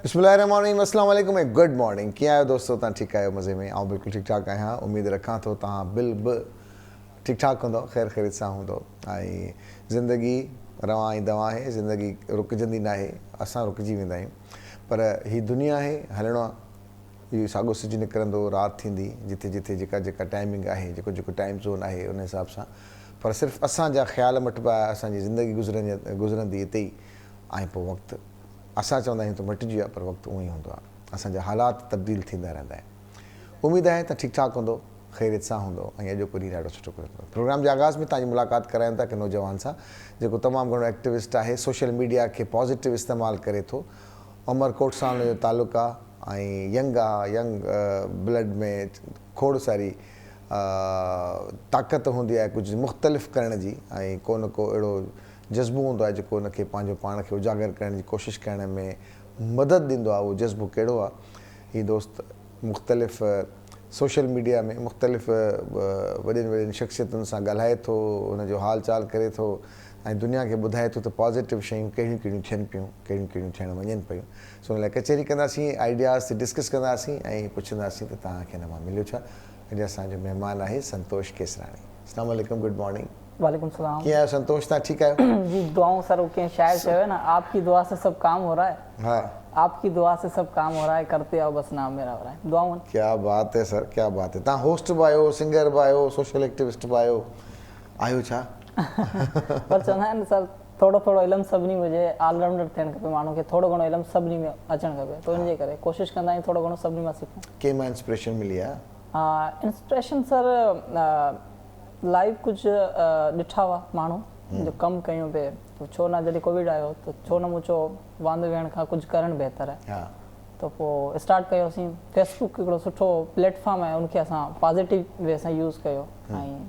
बिस्मिल्लाहिर्रहमानिर्रहीम, अस्सलाम वालेकुम, गुड मॉर्निंग। कीअं आहियो दोस्तो? तव्हां ठीकु आहियो? मज़े में? ऐं बिल्कुलु ठीकु ठाक आहियां। उमेदु रखां थो तव्हां बि ठीकु ठाक हूंदो, ख़ैर ख़ैरियत सां हूंदो। ऐं ज़िंदगी रवां ई दवा आहे, ज़िंदगी रुकिजंदी न आहे, असां रुकिजी वेंदा आहियूं। पर हीअ दुनिया आहे, हलणो आहे। इहो साॻो सिजु निकिरंदो, राति थींदी, जिथे जिथे जेका जेका टाइमिंग आहे, जेको जेको टाइम ज़ोन आहे, उन हिसाब सां। पर सिर्फ़ु असांजा ख़्याल मटिबा, असांजी ज़िंदगी गुज़रंदी हिते ई। ऐं पोइ वक़्तु असां चवंदा आहियूं त मटिजी वियो आहे, पर वक़्तु उअं ई हूंदो आहे। असांजा हालात तब्दील थींदा रहंदा आहिनि। उमेदु आहे त ठीकु ठाक हूंदो, ख़ैरियत सां हूंदो ऐं अॼोको ॾींहुं ॾाढो सुठो गुज़रंदो। प्रोग्राम जे आगाज़ में तव्हांजी मुलाक़ात करायूं था कि नौजवान सां, जेको तमामु घणो एक्टिविस्ट आहे, सोशल मीडिया खे पॉज़िटिव इस्तेमालु करे थो। उमरकोट सां हुनजो तालुक़ु आहे ऐं यंग आहे, यंग ब्लड में खोड़ सारी ताक़त हूंदी आहे कुझु मुख़्तलिफ़ करण जी, ऐं को न को अहिड़ो जज़्बो हूंदो आहे जेको हुनखे पंहिंजो पाण खे उजागर करण जी कोशिशि करण में मदद ॾींदो आहे। उहो जज़्बो कहिड़ो आहे? हीउ दोस्त मुख़्तलिफ़ सोशल मीडिया में मुख़्तलिफ़ वॾियुनि वॾियुनि शख़्सियतुनि सां ॻाल्हाए थो, हुनजो हाल चाल करे थो ऐं दुनिया खे ॿुधाए थो त पॉज़िटिव शयूं कहिड़ियूं कहिड़ियूं थियनि पियूं, कहिड़ियूं कहिड़ियूं थियण वञनि पियूं। सो हुन लाइ कचहरी कंदासीं, आइडियाज़ ते डिस्कस कंदासीं ऐं पुछंदासीं त तव्हांखे हिन मां मिलियो छा। अॼु असांजो महिमान आहे संतोष केसराणी। अस्सलाम वालेकुम, गुड मॉर्निंग। वालेकुम सलाम। कीअं आहियो संतोष? तव्हां ठीकु आहियो? जी दुआओं सर, वो शायर जो है ना, आपकी दुआ से सब काम हो रहा है। हाँ, आपकी दुआ से सब काम हो रहा है, करते आओ बस नाम मेरा हो रहा है। दुआओं। क्या बात है सर, क्या बात है। तव्हां होस्ट बि आहियो, सिंगर बि आहियो, सोशल एक्टिविस्ट बि आहियो छा? पर चवंदा आहिनि सर, थोरो थोरो इल्मु सभिनी में हुजे, ऑलराउंडर थियणु खपे माण्हू खे। थोरो घणो इल्मु सभिनी में अचणु खपे, त उनजे करे कोशिशि कंदा आहियूं थोरो घणो सभिनी मां सिखूं। कंहिं मां इंस्पिरेशन मिली आहे? इंस्पिरेशन सर लाइव कुझु ॾिठा हुआ माण्हू जो कमु कयूं पिए, त छो न जॾहिं कोविड आयो त छो न मूं चयो वांदो वेहण खां कुझु करणु बहितर आहे। हा, त पोइ स्टार्ट कयोसीं। फेसबुक हिकिड़ो सुठो प्लेटफॉर्म आहे, उनखे असां पॉज़िटिव वे सां यूज़ कयो ऐं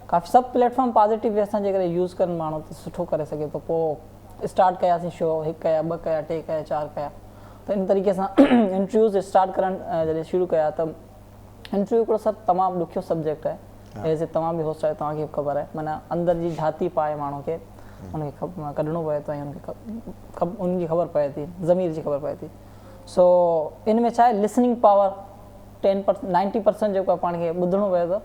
काफ़ी सभु प्लेटफॉर्म पॉज़िटिव वे सां जे करे यूज़ कनि माण्हू त सुठो करे सघे थो। पोइ स्टार्ट कयासीं शो, 1 कया, 2 कया, 3 कया, 4 कया। त इन तरीक़े सां इंटरव्यूज़ स्टार्ट करणु जॾहिं शुरू कया त इंटरव्यू हिकिड़ो सभु तमामु ॾुखियो सब्जेक्ट आहे। एज़ ए तव्हां बि होस्ट आहे, तव्हांखे बि ख़बर आहे, माना अंदरि जी झाती पाए माण्हू खे उनखे कढणो पए थो ऐं उनजी ख़बर पए थी, ज़मीर जी ख़बर पए थी। सो इन में छा आहे, लिसनिंग पावर 90% जेको आहे पाण खे ॿुधणो पए थो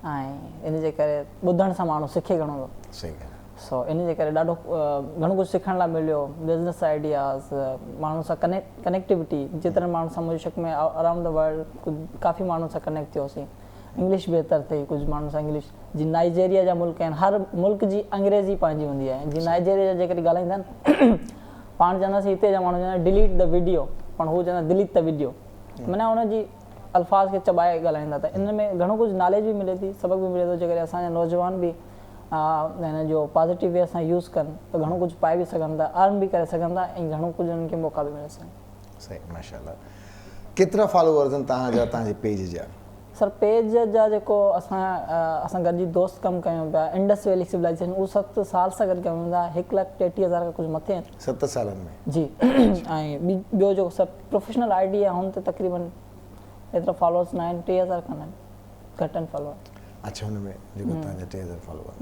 ऐं इन जे करे ॿुधण सां माण्हू सिखे घणो थो। सही ॻाल्हि। सो इन जे करे ॾाढो घणो कुझु सिखण लाइ मिलियो। बिज़नेस आइडियाज़, माण्हुनि सां कनेक्टिविटी, जेतिरनि माण्हुनि सां मुंहिंजे शक में अराउंड द वर्ल्ड काफ़ी माण्हुनि सां कनेक्ट थियोसीं। इंग्लिश बहितर थी, कुझु माण्हुनि सां इंग्लिश जी। नाइजेरिया जा मुल्क आहिनि, हर मुल्क जी अंग्रेज़ी पंहिंजी हूंदी आहे। जीअं नाइजेरिया जा जेकॾहिं ॻाल्हाईंदा आहिनि, पाण चवंदासीं हिते जा माण्हू चवंदा डिलीट द वीडियो, पाण हू चवंदा डिलीट द वीडियो, माना हुनजी अल्फाज़ खे चबाए ॻाल्हाईंदा। त इन में घणो कुझु नॉलेज बि मिले थी, सबक़ बि मिले थो। जेकॾहिं असांजा नौजवान बि हिन जो पॉज़िटिव वे सां यूज़ कनि त घणो कुझु पाए बि सघनि था, अर्न बि करे सघनि था ऐं घणो कुझु उन्हनि खे मौक़ा बि मिले सघनि। सही, माशाल्लाह। केतिरा फॉलोअर्स आहिनि तव्हांजा तव्हांजे पेज जा? सर पेज जा जेको असां गॾिजी दोस्त कमु कयूं पिया, इंडस वैली सिविलाइज़ेशन, उहो 7 साल सां गॾु कयूं था। 1,30,000 खां कुझु मथे आहिनि 7 सालनि में जी। ऐं ॿियो जेको सभु प्रोफेशनल आई डी आहे, हुन ते तक़रीबन एतिरा फॉलोअर्स न आहिनि, 3,000 खनि आहिनि, घटि आहिनि फॉलोअर। अच्छा, हुन में जेको तव्हांजा 3,000 फॉलोअर।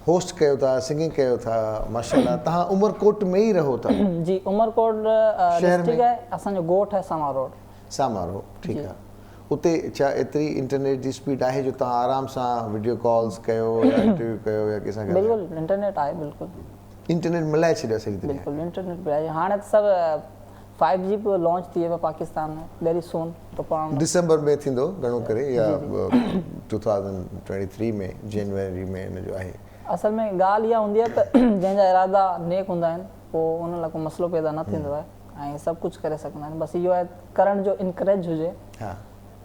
होस्ट कयो था, सिंगिंग कयो था, माशाल्लाह। तव्हां उमरकोट में ई रहो था? जी, उमरकोट डिस्ट्रिक्ट आहे, असांजो ॻोठ आहे सामा रोड। सामा रोड, ठीकु आहे। उते छा एतिरी इंटरनेट जी स्पीड आहे जो तव्हां आराम सां वीडियो कॉल्स कयो या इंटरव्यू कयो या कंहिंसां? बिल्कुलु इंटरनेट आहे, बिल्कुलु इंटरनेट मिलाए छॾियो सही तरह? बिल्कुलु इंटरनेट मिलाए। हाणे त सर 5G बि लॉन्च थी वियो आहे पाकिस्तान में, वेरी सून। त पाण दिसंबर में थींदो घणो करे, या 2023 में जनवरी में हिनजो आहे? असल में ॻाल्हि इहा हूंदी आहे त जंहिंजा इरादा नेक हूंदा आहिनि, पोइ उन लाइ को मसइलो पैदा न थींदो आहे ऐं सभु कुझु करे सघंदा आहिनि। बसि इहो आहे करण जो इनकरेज हुजे। हा,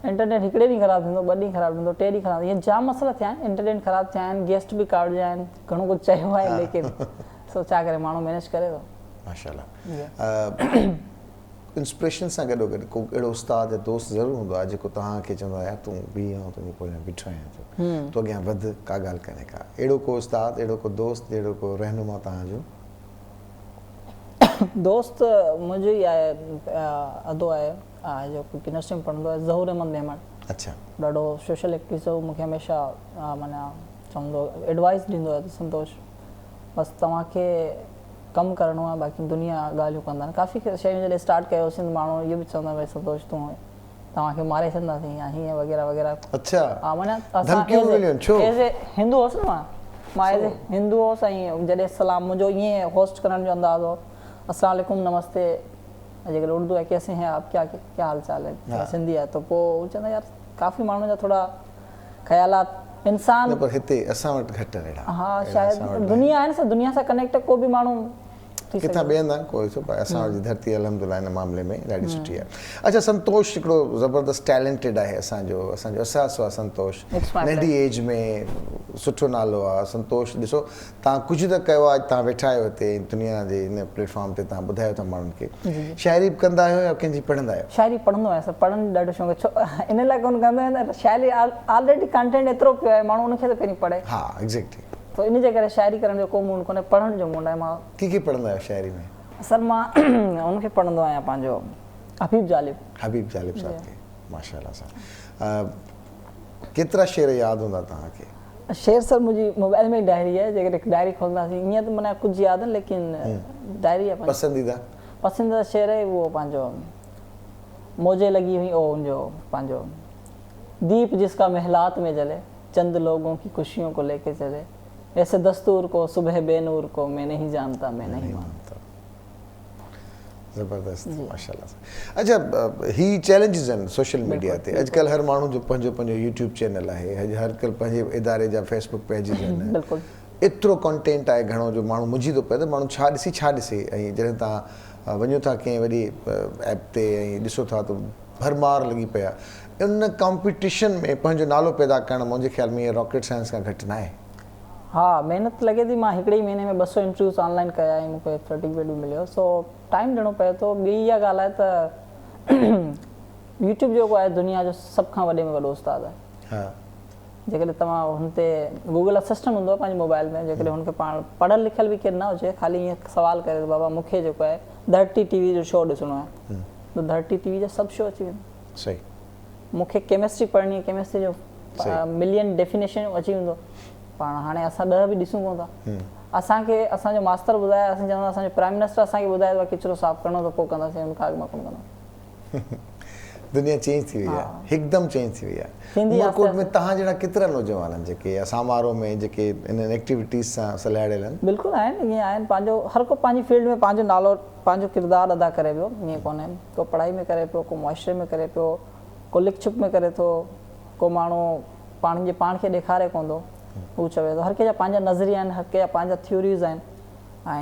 इंटरनेट हिकिड़े ॾींहुं ख़राबु थींदो, 2 ॾींहं ख़राबु थींदो, 3 ॾींहं ख़राबु, ईअं जाम मसइला थिया आहिनि। इंटरनेट ख़राबु थिया आहिनि, गेस्ट बि काढिया आहिनि, घणो कुझु चयो आहे, लेकिन सो छा करे माण्हू मैनेज करे थो। माशाल्लाह। इंस्पिरेशन सां गॾोगॾु को अहिड़ो उस्ताद या दोस्त ज़रूरु हूंदो आहे जेको तव्हांखे चवंदो आहे यार तूं बीह, ऐं तुंहिंजे पोयां बीठो आहियां, तूं अॻियां वधि, का ॻाल्हि कोन्हे का। अहिड़ो को उस्ताद, अहिड़ो को दोस्त, अहिड़ो को रहनुमा तव्हांजो? दोस्त मुंहिंजो ई आहे, अदो आहे जेको यूनिवर्सिटी में पढ़ंदो आहे, ज़हूर अहमद मेमण। अच्छा, ॾाढो सोशल एक्टिविस्ट हो, मूंखे हमेशह माना चवंदो एडवाइस ॾींदो आहे त संतोष, बसि तव्हांखे कमु करिणो आहे बाक़ी दुनिया ॻाल्हियूं कंदा आहिनि काफ़ी शयूं जॾहिं स्टार्ट कयोसीं त माण्हू इहो बि चवंदा भई संतोष तूं तव्हांखे मारे छॾींदासीं या हीअं वग़ैरह वग़ैरह अच्छा हा माना धमकियूं मिलियूं छो एज़ ए हिंदू हुअसि न मां एज़ ए हिंदू हुअसि ऐं जॾहिं सलाम मुंहिंजो ईअं होस्ट करण जो अंदाज़ हो अस्सलाम वालेकुम नमस्ते जेकॾहिं उर्दू आहे कैसे हैं आप क्या हाल चाल है सिंधी आहे त पोइ हू चवंदा यार काफ़ी माण्हुनि जा थोरा ख़्यालात इंसान पर हिते असां वटि घटि आहिनि अहिड़ा हाँ शायद दुनिया है ना दुनिया से कनेक्ट को भी माण्हू किथां ॿिए हंधा कोई छो पर असां जी धरती अल्हम्दुलिल्लाह इन मामले में ॾाढी सुठी आहे अच्छा संतोष हिकिड़ो ज़बरदस्त टैलेंटेड आहे असांजो अहसासु आहे संतोष नंढी एज में सुठो नालो आहे संतोष ॾिसो तव्हां कुझु त कयो आहे तव्हां वेठा आहियो हिते दुनिया जे हिन प्लेटफॉर्म ते तव्हां ॿुधायो था माण्हुनि खे शाइरी बि कंदा आहियो या कंहिंजी पढ़ंदा आहियो शाइरी पढ़ंदो आहियां पढ़ण ॾाढो शौक़ु छो इन लाइ कोन कंदो आहियां शाइरी ऑलरेडी कंटेंट एतिरो पियो आहे माण्हू उनखे त पहिरीं पढ़े हा एग्जैक्टली तो इन जे करे शाइरी करण जो को मूड कोन्हे पढ़ण जो मूड आहे मां की पढ़ंदा आहियो शाइरी में सर मां उनखे पढ़ंदो आहियां पंहिंजो हबीब जालिब साहब खे माशाल्लाह सां केतिरा शेर यादि हूंदा तव्हांखे शेर सर मुंहिंजी मोबाइल में डायरी आहे जेकॾहिं डायरी खोलंदासीं ईअं त माना कुझु यादि आहिनि लेकिन डायरी आहे पसंदीदा शेर आहे उहो पंहिंजो मौजे लगी हुई ओ उनजो पंहिंजो दीप जिसका महलात में जले चंद लोगों की खुशियों को लेके चले ऐसे दस्तूर को सुबह बेनूर को मैं नहीं जानता मैं नहीं मानता ज़बरदस्त माशाल्लाह अच्छा ही चैलेंजिस आहिनि सोशल मीडिया ते अॼुकल्ह हर माण्हू जो पंहिंजो यूट्यूब चैनल आहे हर कल्ह पंहिंजे इदारे जा फेसबुक पेजिस आहिनि बिल्कुलु एतिरो कंटेंट आहे घणो जो माण्हू मुंझी थो पए त माण्हू छा ॾिसे ऐं जॾहिं तव्हां वञो था कंहिं वॾी ऐप ते ऐं ॾिसो था त भरमार लॻी पिया उन कॉम्पिटिशन में पंहिंजो नालो पैदा करणु मुंहिंजे ख़्याल में रॉकेट साइंस खां घटि न आहे हा महिनत लॻे थी मां हिकिड़े ई महीने में 200 इंटरव्यूज़ ऑनलाइन कया ऐं मूंखे सर्टिफिकेट बि मिलियो सो टाइम ॾियणो पए थो ॿी इहा ॻाल्हि आहे त यूट्यूब जेको आहे दुनिया जो सभ खां वॾे में वॾो उस्तादु आहे जेकॾहिं तव्हां हुन ते गूगल असिस्टेंट हूंदो आहे पंहिंजे मोबाइल में जेकॾहिं हुनखे पाण पढ़ियलु लिखियलु बि केरु न हुजे ख़ाली ईअं सुवालु करे बाबा मूंखे जेको आहे धरती टीवी जो शो ॾिसणो आहे त धरती टीवी जा सभु शो अची वेंदो सही मूंखे केमिस्ट्री पढ़णी आहे केमिस्ट्री जो मिलियन डेफिनेशन अची वेंदो पाण हाणे असां 10 बि ॾिसूं कोन था असांखे असांजो मास्टर ॿुधाए असां चवंदा असांजो प्राइम मिनिस्टर असांखे ॿुधाए थो किचिरो साफ़ु करिणो त पोइ कंदासीं उनखां अॻु मां कोन कंदासीं दुनिया चेंज थी वई आहे हिकदमि चेंज थी वई आहे उमरकोट में तव्हां जहिड़ा केतिरा नौजवान आहिनि जेके समारोह में जेके इन्हनि एक्टिविटीज़ सां सलाहियल आहिनि बिल्कुलु आहिनि ईअं आहिनि पंहिंजो हर को पंहिंजी फील्ड में पंहिंजो नालो पंहिंजो किरदारु अदा करे पियो ईअं कोन्हे को पढ़ाई में करे पियो को मुआशरे में करे पियो को लिख छुप में करे थो को माण्हू पाण खे ॾेखारे कोन थो हू चवे थो हर कंहिंजा पंहिंजा नज़रिया आहिनि हर कंहिंजा पंहिंजा थ्योरीज़ आहिनि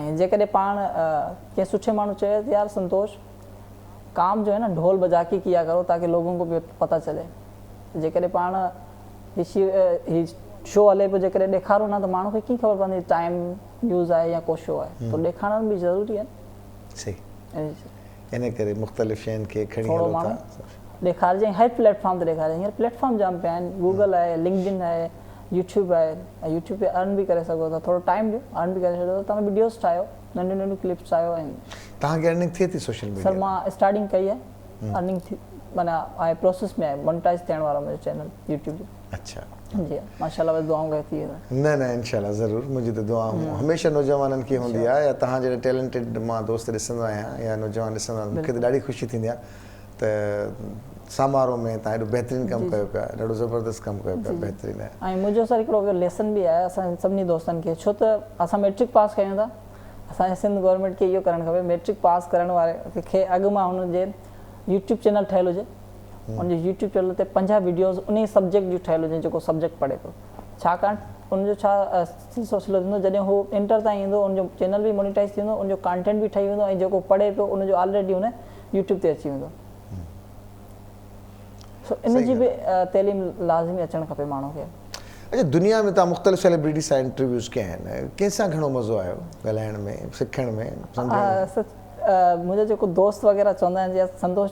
ऐं जेकॾहिं पाण कंहिं सुठे माण्हू चए यार संतोष काम जो है ना ढोल बजा के किया करो ताकि लोगों को भी पता चले जेकॾहिं पाण ही शो हले पियो जेकॾहिं ॾेखारो न त माण्हू खे कीअं ख़बर पवंदी टाइम न्यूज़ आहे या को शो आहे त ॾेखारण बि ज़रूरी आहे सही इन करे मुख़्तलिफ़ शयुनि खे खणी हलो था ॾेखारिजे हर प्लेटफॉर्म ते ॾेखारिजे हींअर प्लेटफॉर्म जाम पिया आहिनि गूगल आहे लिंक्डइन आहे यूट्यूब आहे ऐं यूट्यूब ते अर्न बि करे सघो था थोरो टाइम ॾियो अर्न बि करे छॾियो तव्हां वीडियोस ठाहियो नंढियूं नंढियूं क्लिप्स ठाहियो ऐं तव्हांखे अर्निंग थिए थी सोशल मीडिया सर मां स्टार्टिंग कई आहे अर्निंग थी माना आहे प्रोसेस में आहे मोनेटाइज़ थियण वारो मुंहिंजो चैनल यूट्यूब जो अच्छा जी माशाल्लाह बस दुआऊं गए थी न इंशाल्लाह ज़रूरु मुंहिंजी त दुआ हमेशह नौजवाननि खे हूंदी आहे या तव्हां जहिड़े टैलेंटेड मां दोस्त ॾिसंदो आहियां या नौजवान ॾिसंदा मूंखे त ॾाढी ख़ुशी थींदी आहे त समारोह में तव्हां एॾो बहितरीनु कमु कयो पिया ॾाढो ज़बरदस्त कमु कयो पिया बहितरीनु आहे ऐं मुंहिंजो सर हिकिड़ो ॿियो लेसन बि आहे असां सभिनी दोस्तनि खे छो त असां मैट्रिक पास कयूं था असांजे सिंध गवर्नमेंट खे इहो करणु खपे मैट्रिक पास करण वारे खे अॻु मां हुनजे यूट्यूब चैनल ठहियलु हुजे हुनजे यूट्यूब चैनल ते 50 वीडियोज़ उन सब्जेक्ट जूं ठहियलु हुजनि जेको सब्जेक्ट पढ़े पियो छाकाणि उनजो छा सिलसिलो थींदो जॾहिं हू इंटर ताईं ईंदो उनजो चैनल बि मोनेटाइज़ थींदो उनजो कंटेंट बि ठही वेंदो ऐं जेको पढ़े पियो उनजो ऑलरेडी हुन यूट्यूब ते अची वेंदो सो इन जी बि तइलीम लाज़मी अचणु खपे माण्हू खे अच्छा दुनिया में तव्हां मुख़्तलिफ़ सेलिब्रिटी सां इंटरव्यूज़ कया आहिनि कंहिंसां घणो मज़ो आयो ॻाल्हाइण में सिखण में मुंहिंजो जेको दोस्त वग़ैरह चवंदा आहिनि जीअं संतोष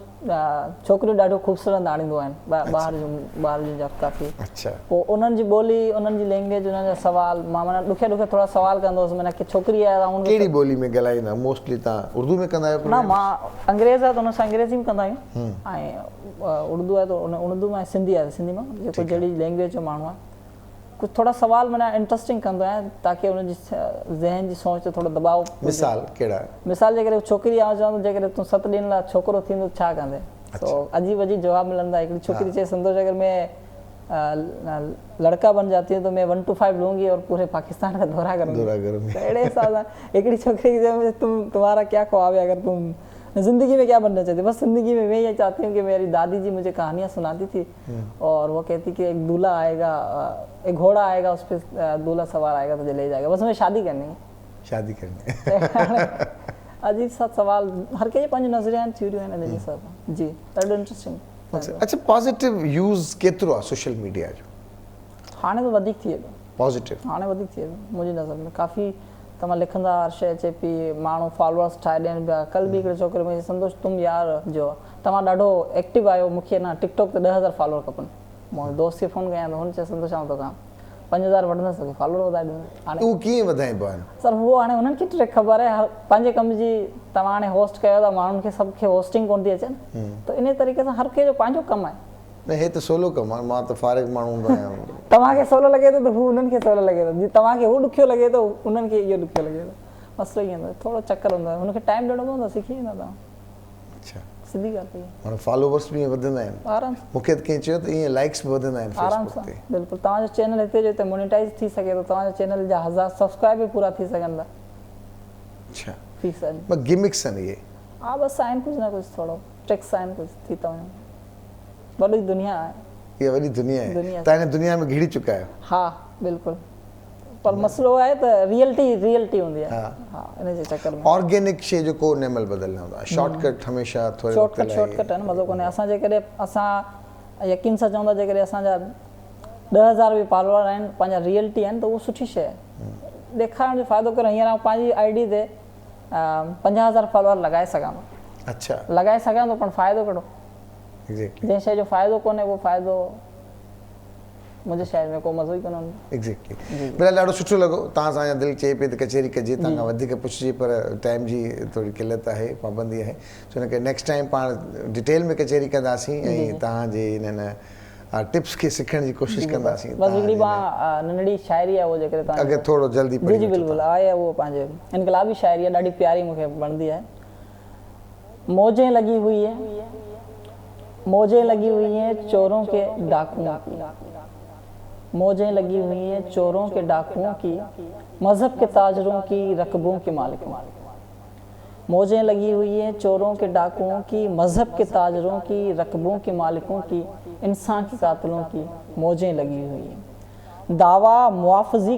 छोकिरियूं ॾाढो ख़ूबसूरत आणींदो आहिनि ॿार जूं काफ़ी अच्छा पोइ उन्हनि जी ॿोली उन्हनि जी लैंग्वेज उन्हनि जा सवाल मां माना ॾुखे थोरा सवाल कंदो हुउसि माना की छोकिरी आहे कहिड़ी ॿोली में ॻाल्हाईंदा मोस्टली तव्हां उर्दू में कंदा आहियो न मां अंग्रेज़ आहे त हुन सां अंग्रेज़ी में कंदा आहियूं ऐं उर्दू आहे त उन उर्दू में सिंधी आहे सिंधी मां जेको जहिड़ी लैंग्वेज जो माण्हू आहे कुछ थोड़ा सवाल माना इंटरेस्टिंग कंदो आहियां ताकि उनजी ज़हन जी सोच ते थोड़ो दबाव मिसाल कहिड़ा मिसाल जेकॾहिं छोकिरी आवां चवंदो जेकॾहिं तूं 7 ॾींहंनि लाइ छोकिरो थींदो छा कंदे तो अजीब अजीब जवाब मिलंदा हिकिड़ी छोकिरी चए संतोष अगर मैं लड़का बन जाती है तो मैं 1 to 5 लूंगी और पूरे पाकिस्तान का दौरा करूंगी अड़े हिसाब सां हिकिड़ी छोकिरी की तुम्हारा क्या ख्वाब है अगर तुम ज़िंदगी में क्या बनना चाहती बस ज़िंदगी में मैं ये चाहती हूँ कि मेरी दादी जी मुझे कहानियाँ सुनाती थी और वो कहती कि एक दूल्हा आएगा एक घोड़ा आएगा उस पर दूल्हा सवार आएगा तुझे ले जाएगा बस मुझे शादी करनी है अजीब सा सवाल हर कंहिंजे पंहिंजी नज़रिया आहिनि थियूरियूं आहिनि हिन जी सभु जी ॾाढो इंट्रेस्टिंग अच्छा पॉजिटिव यूज़ केतिरो आहे सोशल मीडिया जो हाणे त वधीक थी वियो पॉजिटिव हाणे वधीक थी वियो मुंहिंजी नज़र में काफ़ी तव्हां लिखंदा हर शइ अचे पई माण्हू फॉलोअर्स ठाहे ॾियनि पिया कल बि हिकिड़े छोकिरे मुंहिंजे संतोष तुम यार जो तव्हां ॾाढो एक्टिव आहियो मूंखे न टिकटॉक ते 10,000 फॉलोअर खपनि मुंहिंजे दोस्त खे फ़ोन कयां त हुन चयो संतोष आउं तोखां 5,000 वठंदसि तोखे फॉलोअर वधाए ॾींदुसि हाणे उहो कीअं वधाइबो आहे सर उहो हाणे हुननि खे ट्रिक ख़बर आहे पंहिंजे कम जी तव्हां हाणे होस्ट कयो था माण्हुनि खे सभु खे होस्टिंग कोन थी अचे न त इन तरीक़े सां हर कंहिंजो पंहिंजो कमु आहे न हे त सोलो कमु आहे मां त फारिग माण्हू हूंदो आहियां तव्हांखे सवलो लॻे थो त हू उन्हनि खे सवलो लॻे थो जीअं तव्हांखे हू ॾुखियो लॻे थो उन्हनि खे इहो ॾुखियो लॻे थो मसलो ईअं हूंदो थोरो चकर हूंदो आहे हुनखे टाइम ॾियणो पवंदो सिखी वेंदा तव्हां अच्छा सिधी ॻाल्हि माना फॉलोवर्स बि वधंदा आहिनि आराम मूंखे त कंहिं चयो त ईअं लाइक्स बि वधंदा आहिनि आराम सां बिल्कुलु तव्हांजो चैनल हिते जो हिते मोनेटाइज़ थी सघे थो तव्हांजो चैनल जा 1000 सब्सक्राइब बि पूरा थी सघनि था अच्छा थी सघनि ॿ गिमिक्स आहिनि इहे हा बसि आहिनि कुझु न कुझु थोरो ट्रिक्स आहिनि कुझु थी था वञनि वॾी दुनिया आहे इहा वॾी दुनिया आहे तव्हां हिन दुनिया में घिड़ी चुका आहियो हा बिल्कुलु पर मसलो आहे त रियलिटी हूंदी आहे हा इन जे चकर में ऑर्गेनिक शइ जो को नेमल बदल न हूंदो आहे शॉर्टकट हमेशह थोरो शॉर्टकट आहे न मज़ो कोन्हे असां जेकॾहिं असां यकीन सां चवंदा जेकॾहिं असांजा 10,000 बि फॉलोअर आहिनि पंहिंजा रियलिटी आहिनि त उहो सुठी शइ आहे ॾेखारण जो फ़ाइदो करो हींअर आउं पंहिंजी ID ते 50,000 फॉलोअर लॻाए सघां थो अच्छा लॻाए सघां थो पण फ़ाइदो कहिड़ो जंहिं शइ जो फ़ाइदो कोन्हे उहो फ़ाइदो मुंहिंजे शहर में को मज़ो ई कोन हूंदो एग्ज़ैक्टली बिल्कुलु ॾाढो सुठो लॻो तव्हां सां दिलि चए पई त कचहरी कजे तव्हां खां वधीक पुछिजे पर टाइम जी थोरी किल्लत आहे पाबंदी आहे छो हिन करे नेक्स्ट टाइम पाण डिटेल में कचहरी कंदासीं ऐं तव्हांजे इन्हनि टिप्स खे सिखण जी कोशिशि कंदासीं बस हिकिड़ी मां नंढड़ी शाइरी आहे उहो जेकॾहिं तव्हां अॻे थोरो जल्दी जी जी बिल्कुलु आहे उहो पंहिंजे इनकलाबी शाइरी आहे ॾाढी प्यारी मूंखे वणंदी आहे मौजें लगी हुई है मौजें लगी हुई हैं चोरों के डाकुओं की मौजें लगी हुई हैं चोरों के डाकुओं की मजहब के ताजरों की रकबों के मालिकों मौजें लगी हुई हैं चोरों के डाकुओं की मजहब के ताजरों की रकबों के मालिकों की इंसान के कातिलों की मौजें लगी हुई हैं दावा मुआफ़ज़ी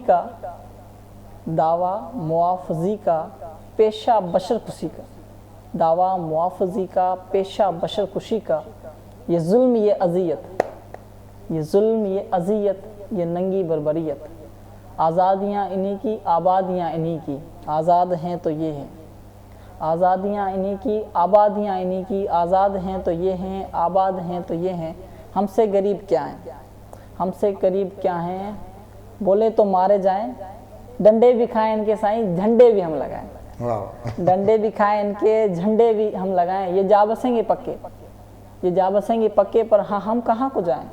का पेशा बशर खुशी का दावा मुआफ़ज़ी का पेशा बशर खुशी का ये जुल्म ये अज़ियत ये नंगी बर्बरियत आज़ादियाँ इन्हीं की आबादियाँ इन्हीं की आज़ाद हैं तो ये हैं आज़ादियाँ इन्हीं की आबादियाँ इन्हीं की आज़ाद हैं तो ये हैं आबाद हैं तो ये हैं हमसे गरीब क्या हैं हमसे करीब क्या हैं बोले तो मारे जाएं डंडे भी खाएं इनके साईं झंडे भी हम लगाएं डंडे भी खाएं इनके झंडे भी हम लगाएं ये जा बसेंगे पक्के पर हाँ हम कहाँ को जाएं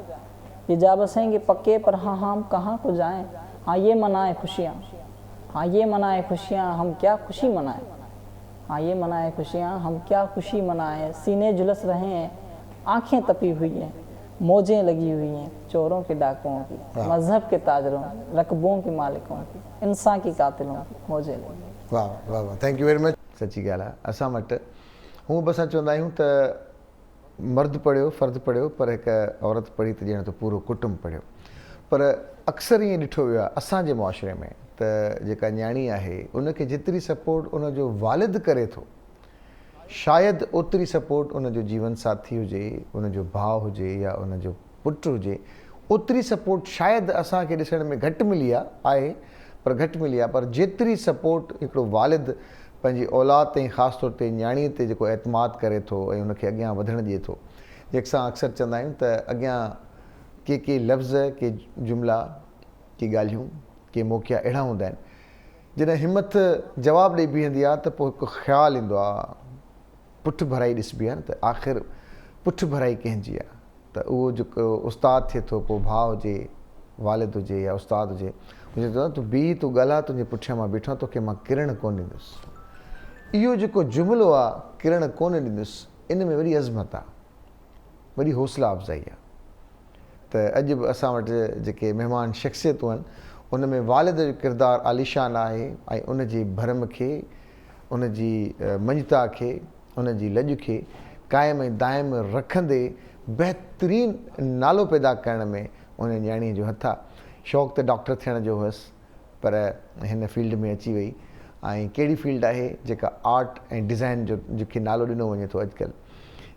ये जा बसेंगे पक्के पर हाँ हम कहाँ को जाएं हाँ ये मनाएं खुशियाँ हम क्या खुशी मनाएं हाँ ये मनाएं खुशियाँ हम क्या खुशी मनाएं सीने झुलस रहे हैं आंखें तपी हुई हैं मौजें लगी हुई हैं चोरों के डाकुओं की मजहब के ताजरों रकबों के मालिकों की इंसान की कातिलों की मौजें लगी वाह वाह वाह थैंक यू वेरी मच सची ॻाल्हि आहे असां वटि हूअं बि असां चवंदा आहियूं त मर्द पढ़ियो फ़र्द पढ़ियो पर हिकु औरत पढ़ी त ॼण त पूरो कुटुंब पढ़ियो पर अक्सर ईअं ॾिठो वियो आहे असांजे मुआशिरे में त जेका न्याणी आहे उनखे जेतिरी सपोर्ट उनजो वालिद करे थो शायदि ओतिरी सपोर्ट उनजो जीवन साथी हुजे उनजो भाउ हुजे या उनजो पुटु हुजे ओतिरी सपोर्ट शायदि असांखे ॾिसण में घटि मिली आहे पर घटि मिली आहे पर जेतिरी सपोर्ट हिकिड़ो वालिद पंहिंजी औलाद ते ख़ासि तौर ते न्याणीअ ते जेको एतमाद करे थो ऐं उनखे अॻियां वधणु ॾिए थो जंहिंसां अक्सर चवंदा आहियूं त अॻियां के लफ़्ज़ के जुमिला के ॻाल्हियूं के मौक़िया अहिड़ा हूंदा आहिनि जॾहिं हिमत जवाबु ॾेई बीहंदी आहे त पोइ हिकु ख़्यालु ईंदो आहे पुठि भराई ॾिसबी आहे न त आख़िर पुठि भराई कंहिंजी आहे त उहो जेको उस्तादु थिए थो पोइ भाउ हुजे वालिद हुजे या उस्ताद हुजे, मुंहिंजो चवंदो तूं बीह, तूं ॻाल्हाए, तुंहिंजे पुठियां मां बीठो तोखे मां किरण कोन ॾींदुसि। इहो जेको जुमिलो आहे किरण कोन ॾींदुसि, इन में वॾी अज़मत आहे, वॾी हौसला अफ़ज़ाई आहे। त अॼु बि असां वटि जेके महिमान शख़्सियतूं आहिनि उन में वालिद जो किरदारु आलीशान आहे ऐं उन जी भरम खे, उन जी मञता खे, उन जी लॼ खे क़ाइमु ऐं दाइम रखंदे बहितरीनु नालो पैदा करण में उन न्याणीअ जो हथु आहे। शौक़ु त डॉक्टर थियण जो हुअसि, पर हिन फील्ड में अची वई। ऐं कहिड़ी फील्ड आहे जेका आर्ट ऐं डिज़ाइन जो जेके नालो ॾिनो वञे थो अॼुकल्ह,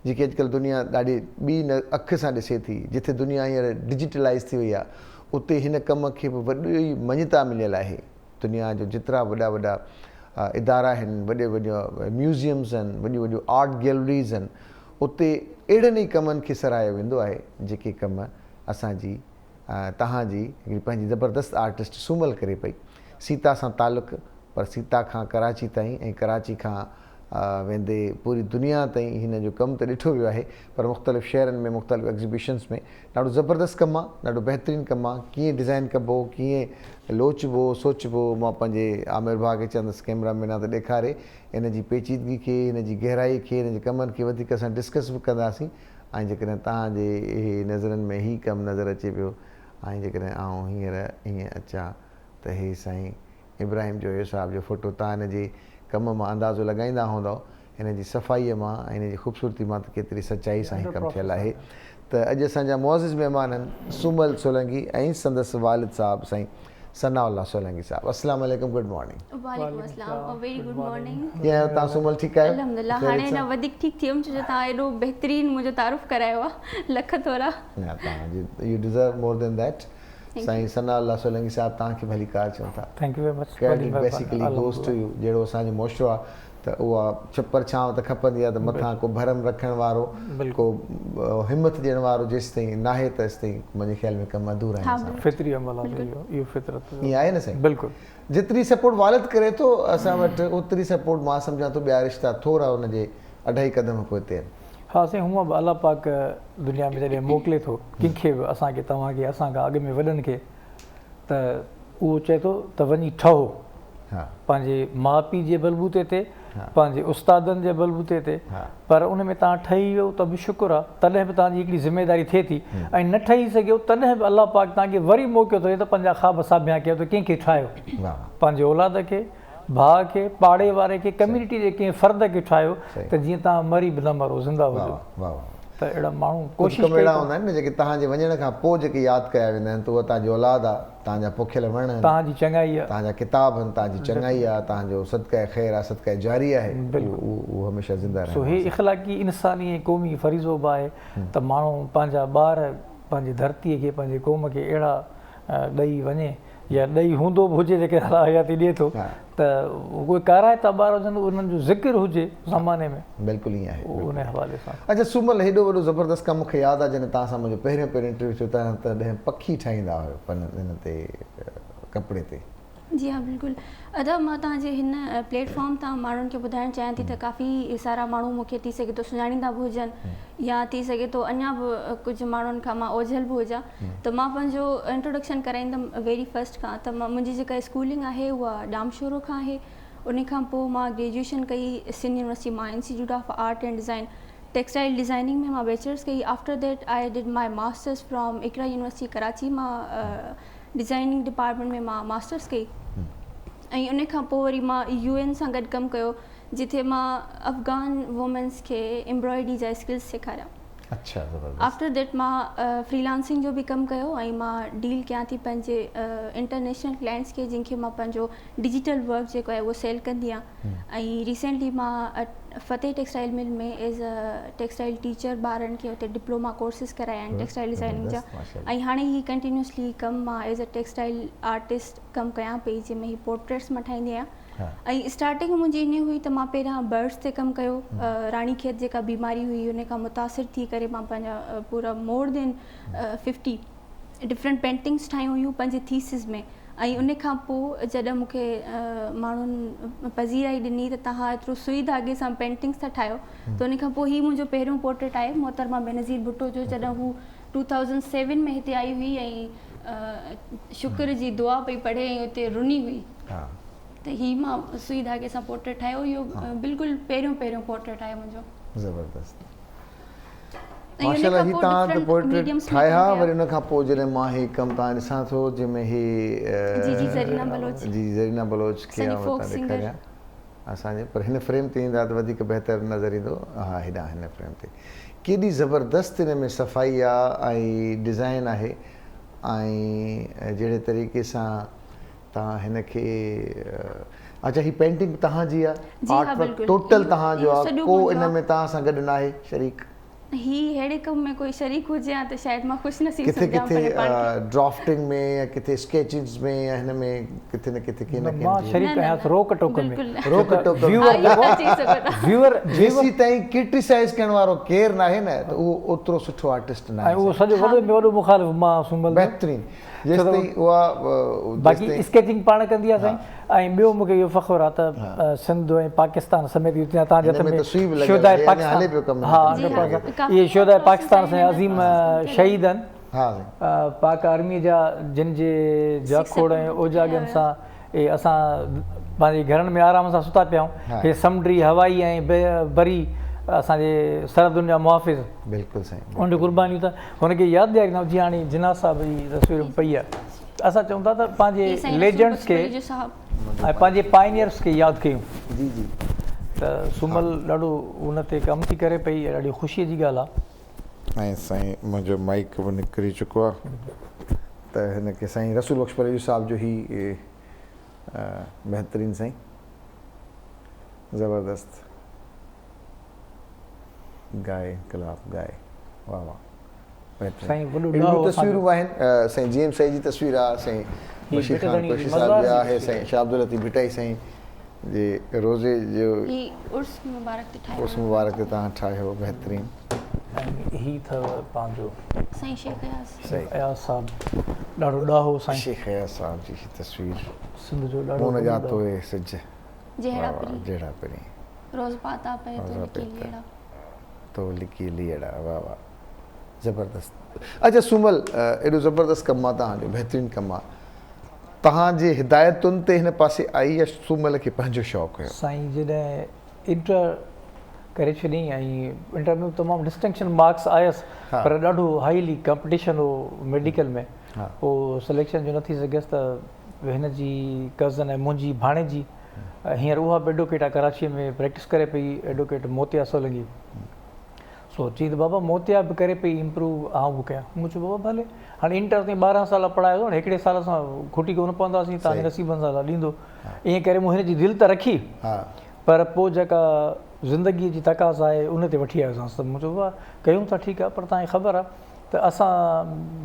जेकी अॼुकल्ह दुनिया ॾाढी ॿी न अखि सां ॾिसे थी, जिथे दुनिया हींअर डिजिटलाइज़ थी वई आहे, उते हिन कम खे बि वॾी मञता मिलियल आहे। दुनिया जो जेतिरा वॾा वॾा इदारा आहिनि, वॾे वॾा म्यूज़ियम्स आहिनि, वॾियूं वॾियूं आर्ट गैलरीज़ आहिनि, उते अहिड़नि ई कमनि खे सराहियो वेंदो आहे जेके कम असांजी तव्हांजी हिकिड़ी पंहिंजी ज़बरदस्त आर्टिस्ट सूमल करे पई। सीता सां तालुक़ु, पर सीता खां कराची ताईं ऐं कराची खां वेंदे पूरी दुनिया ताईं हिन जो कमु त ॾिठो वियो आहे, पर मुख़्तलिफ़ शहरनि में मुख़्तलिफ़ एग्ज़िबिशन्स में ॾाढो ज़बरदस्त कमु आहे, ॾाढो बहितरीनु कमु आहे। कीअं डिज़ाइन कबो, कीअं लोचबो, सोचबो, मां पंहिंजे आमिर भाउ खे चवंदुसि कैमरामैन आहे त ॾेखारे इन जी पेचीदगी खे, इन जी गहराई खे, इन जे कमनि खे वधीक असां डिस्कस बि कंदासीं। ऐं जेकॾहिं तव्हांजे इहे नज़रनि में हीउ कमु नज़र अचे पियो, ऐं जेकॾहिं आउं हींअर ईअं अचां त इहे साईं इब्राहिम जोयो साहिब जो फ़ोटो, तव्हां हिन जे कम मां अंदाज़ो लॻाईंदा हूंदव, हिन जी सफ़ाईअ मां ऐं हिन जी ख़ूबसूरती मां त केतिरी सचाई सां ई कमु थियलु आहे। त अॼु असांजा मुअज़्ज़िज़ महिमान आहिनि सूमल सोलंकी ऐं संदसि वालिद साहिबु साईं सनाउल्लाह सोलंकी साहिबु। अस्सलाम वालेकुम, गुड मॉर्निंग। वालेकुम अस्सलाम, वेरी गुड मॉर्निंग। कीअं आहियो तव्हां सूमल, ठीकु आहियो? अल्हम्दुलिल्लाह, हाणे न वधीक ठीकु थी वियमि, छो जो तव्हां एॾो बहितरीनु मुंहिंजो तारुफ़ करायो आहे, लख थोरा। न तव्हांजी, you deserve more than that. Sain Sanaullah Solanki साहिबु तव्हांखे भली कार चऊं था। Thank you very much. Credit basically goes to you. जहिड़ो असांजो मुआशरो आहे त उहा छपर छांव त खपंदी आहे, त मथां को भरम रखण वारो, को हिमत ॾियण वारो जेसि ताईं नाहे तेसि ताईं मुंहिंजे ख़्याल में कमु अधूरा आहिनि। फितरी अमल आहे इहो, फितरत ईअं आहे न साईं? बिल्कुलु। जेतिरी सपोर्ट वालिद करे थो असां वटि, ओतिरी सपोर्ट मां सम्झां थो ॿिया रिश्ता थोरा हुनजे 2.5 कदम पोइ आहिनि। हा साईं, हूअं बि अलाह पाक दुनिया में जॾहिं मोकिले थो कंहिंखे बि, असांखे, तव्हांखे, असांखां अॻु में वॾनि खे, त उहो चए थो त वञी ठहो पंहिंजे माउ पीउ जे बलबूते ते, पंहिंजे उस्तादनि जे बलबूते ते, पर उन में तव्हां ठही वियो त बि शुक्र आहे, तॾहिं बि तव्हांजी हिकिड़ी ज़िमेदारी थिए थी। ऐं न ठही सघियो तॾहिं बि अलाह पाक तव्हांखे वरी मौक़ो थो ॾिए त पंहिंजा ख़्वाब साबिया कयो, त कंहिंखे ठाहियो, पंहिंजे औलाद खे, भाउ खे, पाड़े वारे खे, कम्यूनिटी जे कंहिं फ़र्द खे ठाहियो, त जीअं तव्हां मरी बि न मरो, ज़िंदा हुजो। त अहिड़ा माण्हू कोशिशि अहिड़ा हूंदा आहिनि न जेके तव्हांजे वञण खां पोइ जेके यादि कया वेंदा आहिनि, त उहा तव्हांजी औलाद आहे, तव्हांजा पोखियल वण आहिनि, तव्हांजी चङाई आहे, तव्हांजा किताब आहिनि, तव्हांजी चङाई आहे, तव्हांजो सदक़े ख़ैर आहे, सदक़े जारी आहे, उहो हमेशह ज़िंदा रहे। सो हे इख़लाक़ी इंसानी ऐं क़ौमी फ़रीज़ो बि आहे त माण्हू पंहिंजा ॿार पंहिंजी धरतीअ खे, पंहिंजे क़ौम खे अहिड़ा ॾेई वञे, या ॾेई हूंदो बि हुजे जेके अलाह हयाती ॾिए थो, त उहे काराइता ॿार हुजनि, उन्हनि जो ज़िक्र हुजे ज़माने में। बिल्कुलु ईअं आहे उन हवाले सां। अच्छा सूमल, हेॾो वॾो ज़बरदस्त कमु मूंखे यादि आहे जॾहिं तव्हां सां मुंहिंजो पहिरियों इंटरव्यू थियो तॾहिं पखी ठाहींदा हुयो हिन ते कपिड़े ते। जी हाँ, बिल्कुलु। अदा मां तव्हांजे हिन प्लेटफॉर्म तां माण्हुनि खे ॿुधाइणु चाहियां थी त काफ़ी सारा माण्हू मूंखे थी सघे थो सुञाणींदा बि हुजनि, या थी सघे थो अञा बि कुझु माण्हुनि खां मां ओझल बि हुजां, त मां पंहिंजो इंट्रोडक्शन कराईंदमि वेरी फस्ट खां। त मुंहिंजी जेका स्कूलिंग आहे उहा डामशोरो खां आहे। उन खां पोइ मां ग्रेजुएशन कई सिंध यूनिवर्सिटी मां, institute of art and design, textile designing में मां बैचलर्स कई। After that I did my masters from Iqra university Karachi मां, डिज़ाइनिंग डिपार्टमेंट में मां मास्टर्स कई। ऐं उन खां पोइ वरी मां UN सां गॾु कमु कयो, जिथे मां अफ़गान वुमेन्स खे एम्ब्रॉयडरी जा स्किल्स सेखारिया। अच्छा, आफ्टर दैट मां फ्रीलांसिंग जो बि कमु कयो, ऐं मां डील कयां थी पंहिंजे इंटरनेशनल क्लाइंट्स खे, जिनखे मां पंहिंजो डिजिटल वर्क जेको आहे उहो सेल कंदी आहियां। ऐं रिसेंटली मां फ़तेह टेक्सटाइल मिल में एज़ अ टेक्सटाइल टीचर ॿारनि खे हुते डिप्लोमा कोर्सिस कराया आहिनि टेक्सटाइल डिज़ाइनिंग जा। ऐं हाणे ही कंटिन्यूसली कमु मां एज़ अ टेक्सटाइल आर्टिस्ट कमु कयां पई, जंहिंमें ही पोर्ट्रेट्स मां ठाहींदी आहियां। ऐं स्टार्टिंग मुंहिंजी ईअं हुई त मां पहिरियां बर्ड्स ते कमु कयो। राणीखेत जेका बीमारी हुई उन खां मुतासिर थी करे मां पंहिंजा पूरा मोर देन 50 डिफरेंट पेंटिंग्स ठाहियूं हुयूं पंहिंजे थीसिस में। ऐं उन खां पोइ जॾहिं मूंखे माण्हुनि पज़ीराई ॾिनी त तव्हां एतिरो सुई धागे सां पेंटिंग्स था ठाहियो, त उन खां पोइ ही मुंहिंजो पहिरियों पोर्ट्रेट आहे मोहतरमा बेनज़ीर भुट्टो जो, जॾहिं हू 2007 में हिते आई हुई। ऐं शुक्र जी दुआ पई पढ़े ऐं उते रुनी हुई हा त ही मां सुई धागे सां पोर्ट्रेट ठाहियो इहो बिल्कुलु पहिरियों पोर्ट्रेट आहे मुंहिंजो ज़बरदस्त ऐं उन माशाल्लाह खां ही पोइ तव्हां त different पोर्ट्रेट mediums में ठाहिया कम कया। वरी उन खां पोइ जॾहिं मां ही कमु तव्हां ॾिसां थो जंहिंमें ही जी, ज़रीना बलोच। जी ज़रीना बलोच खे असांजी आउं folk तव्हां singer। ॾेखारियां असांजे पर हिन फ्रेम ते ईंदा त वधीक बहितर नज़र ईंदो हा हेॾां हिन फ्रेम ते केॾी ज़बरदस्त हिन में सफ़ाई आहे ऐं डिज़ाइन आहे ऐं जहिड़े तरीक़े सां तव्हां हिन खे अच्छा ही पेंटिंग तव्हांजी आहे जी, हा, आर्ट वर्क बिल्कुलु। टोटल इहो- तव्हांजो इहो आहे सॼो को मुंहिंजो इन आहे। में तव्हां सां गॾु न आहे शरीक ही अहिड़े कम में कोई शरीक हुजे हा त शायदि मां ख़ुशि नसीब किथे सम्झां किथे पंहिंजे पाण खे। ड्राफ्टिंग में या किथे स्केचिंग्स में या हिन में किथे न किथे कंहिं न मां कंहिं शरीक आहियां रोक टोक में बिल्कुलु। रोक टोक व्यूअर हा, इहो चई सघो था। व्यूअर जेसी ताईं क्रिटिसाइज़ करण वारो केरु नाहे न त उहो ओतिरो सुठो आर्टिस्ट न ऐं आहे उहो सॼो वॾो में वॾो मुखालिफ़ मां सुम्हल बहितरीन जेसि ताईं उहा बाक़ी स्केचिंग पाण कंदी आहे साईं ऐं ॿियो मूंखे इहो फ़ख़ुरु आहे त सिंध ऐं पाकिस्तान समेत तव्हांजे हिन हथ में में तस्वीर बि लॻियल शोधाए आहे, अञा हले पियो पाकिस्तान कमु। हा जी, हा, काफ़ी इहे शोधाए process पाकिस्तान से आहिनि अज़ीम हिन शहीद आहिनि हा पाक आर्मी जा जिन जे जाखोड़ ऐं ओजागनि सां इहे असां पंहिंजे घरनि में आराम सां सुता पिया हा। आहियूं हे समुंडी हवाई ऐं बरी असांजे सरहदुनि जा मुहाफ़िज़ बिल्कुलु साईं उन कुर्बानियूं त हुनखे यादि ॾियारींदा जीअं हाणे जिना साहब जी तस्वीर पई आहे असां चऊं था त इहे पंहिंजे साईं लेजेंड्स खे रसूल बचपली जो साहब। ऐं पंहिंजे पाइनियर्स खे यादि कयूं जी जी त सुमल ॾाढो उन ते कमु थी करे पई ॾाढी ख़ुशीअ जी ॻाल्हि आहे ऐं साईं मुंहिंजो माइक बि निकिरी चुको आहे त हिनखे साईं रसूल बख्श परेजू साहिब जो ही बहितरीनु साईं ज़बरदस्त गाए इनकलाब गाए वाह वाह साईं वॾो बहितरीनु ॾाढो तस्वीरूं आहिनि साईं जी एम साईं जी तस्वीर आहे साईं बशीर ख़ान बेटड़णी कुरैशी मज़ार साहिब जी जो आहे तस्वीर। साईं शाह अब्दुल लतीफ़ भिटाई साईं जे रोज़े जो ही उर्स मुबारक ते ठाहियो उर्स मुबारक ते तव्हां ठाहियो बहितरीनु ऐं ही अथव पंहिंजो साईं शेख यास। सही अयाज़ साहब ॾाढो ॾाहो साईं शेख अयाज़ साहिब जी तस्वीर सिंध जो ॾाढो हुन जा वॾो तो ये सिज जहिड़ा वाह, वाह, परी जहिड़ा परी रोज़ पाता पे तो रोज़ निकी पाता। लेड़ा। तो लिकी लीड़ा वाह वाह ज़बरदस्त अच्छा सुमल एॾो ज़बरदस्त कमु आहे तव्हांजो बहितरीनु कमु आहे तव्हांजे हिदायतुनि ते हिन पासे आई या सुमल खे पंहिंजो शौक़ु हुयो साईं जॾहिं इंटर करे छॾियईं ऐं इंटर में तमामु डिस्टिंक्शन मार्क्स आयसि हा। पर ॾाढो हाईली कॉम्पिटिशन हो मेडिकल में हा। पोइ सिलेक्शन जो न थी सघियसि त हिन जी कज़न ऐं मुंहिंजी भाणे जी हींअर उहा बि एडवोकेट आहे कराचीअ में प्रैक्टिस करे पई एडवोकेट मोतिया सोलंगी सो चई त बाबा मोतिया बि करे पई इम्प्रूव आउं बि कयां मूं चयो बाबा भले हाणे इंटर ताईं 12 साल पढ़ायो न हिकिड़े साल सां खुटी कोन पवंदासीं तव्हांजे नसीबनि सां ॾींदो ईअं करे मूं हिन जी दिलि त रखी हा पर पोइ जेका ज़िंदगीअ जी तक़ाज़ा आहे उन ते वठी आयोसीं त मूं चयो वाह कयूं था ठीकु आहे पर तव्हांखे ख़बर आहे त असां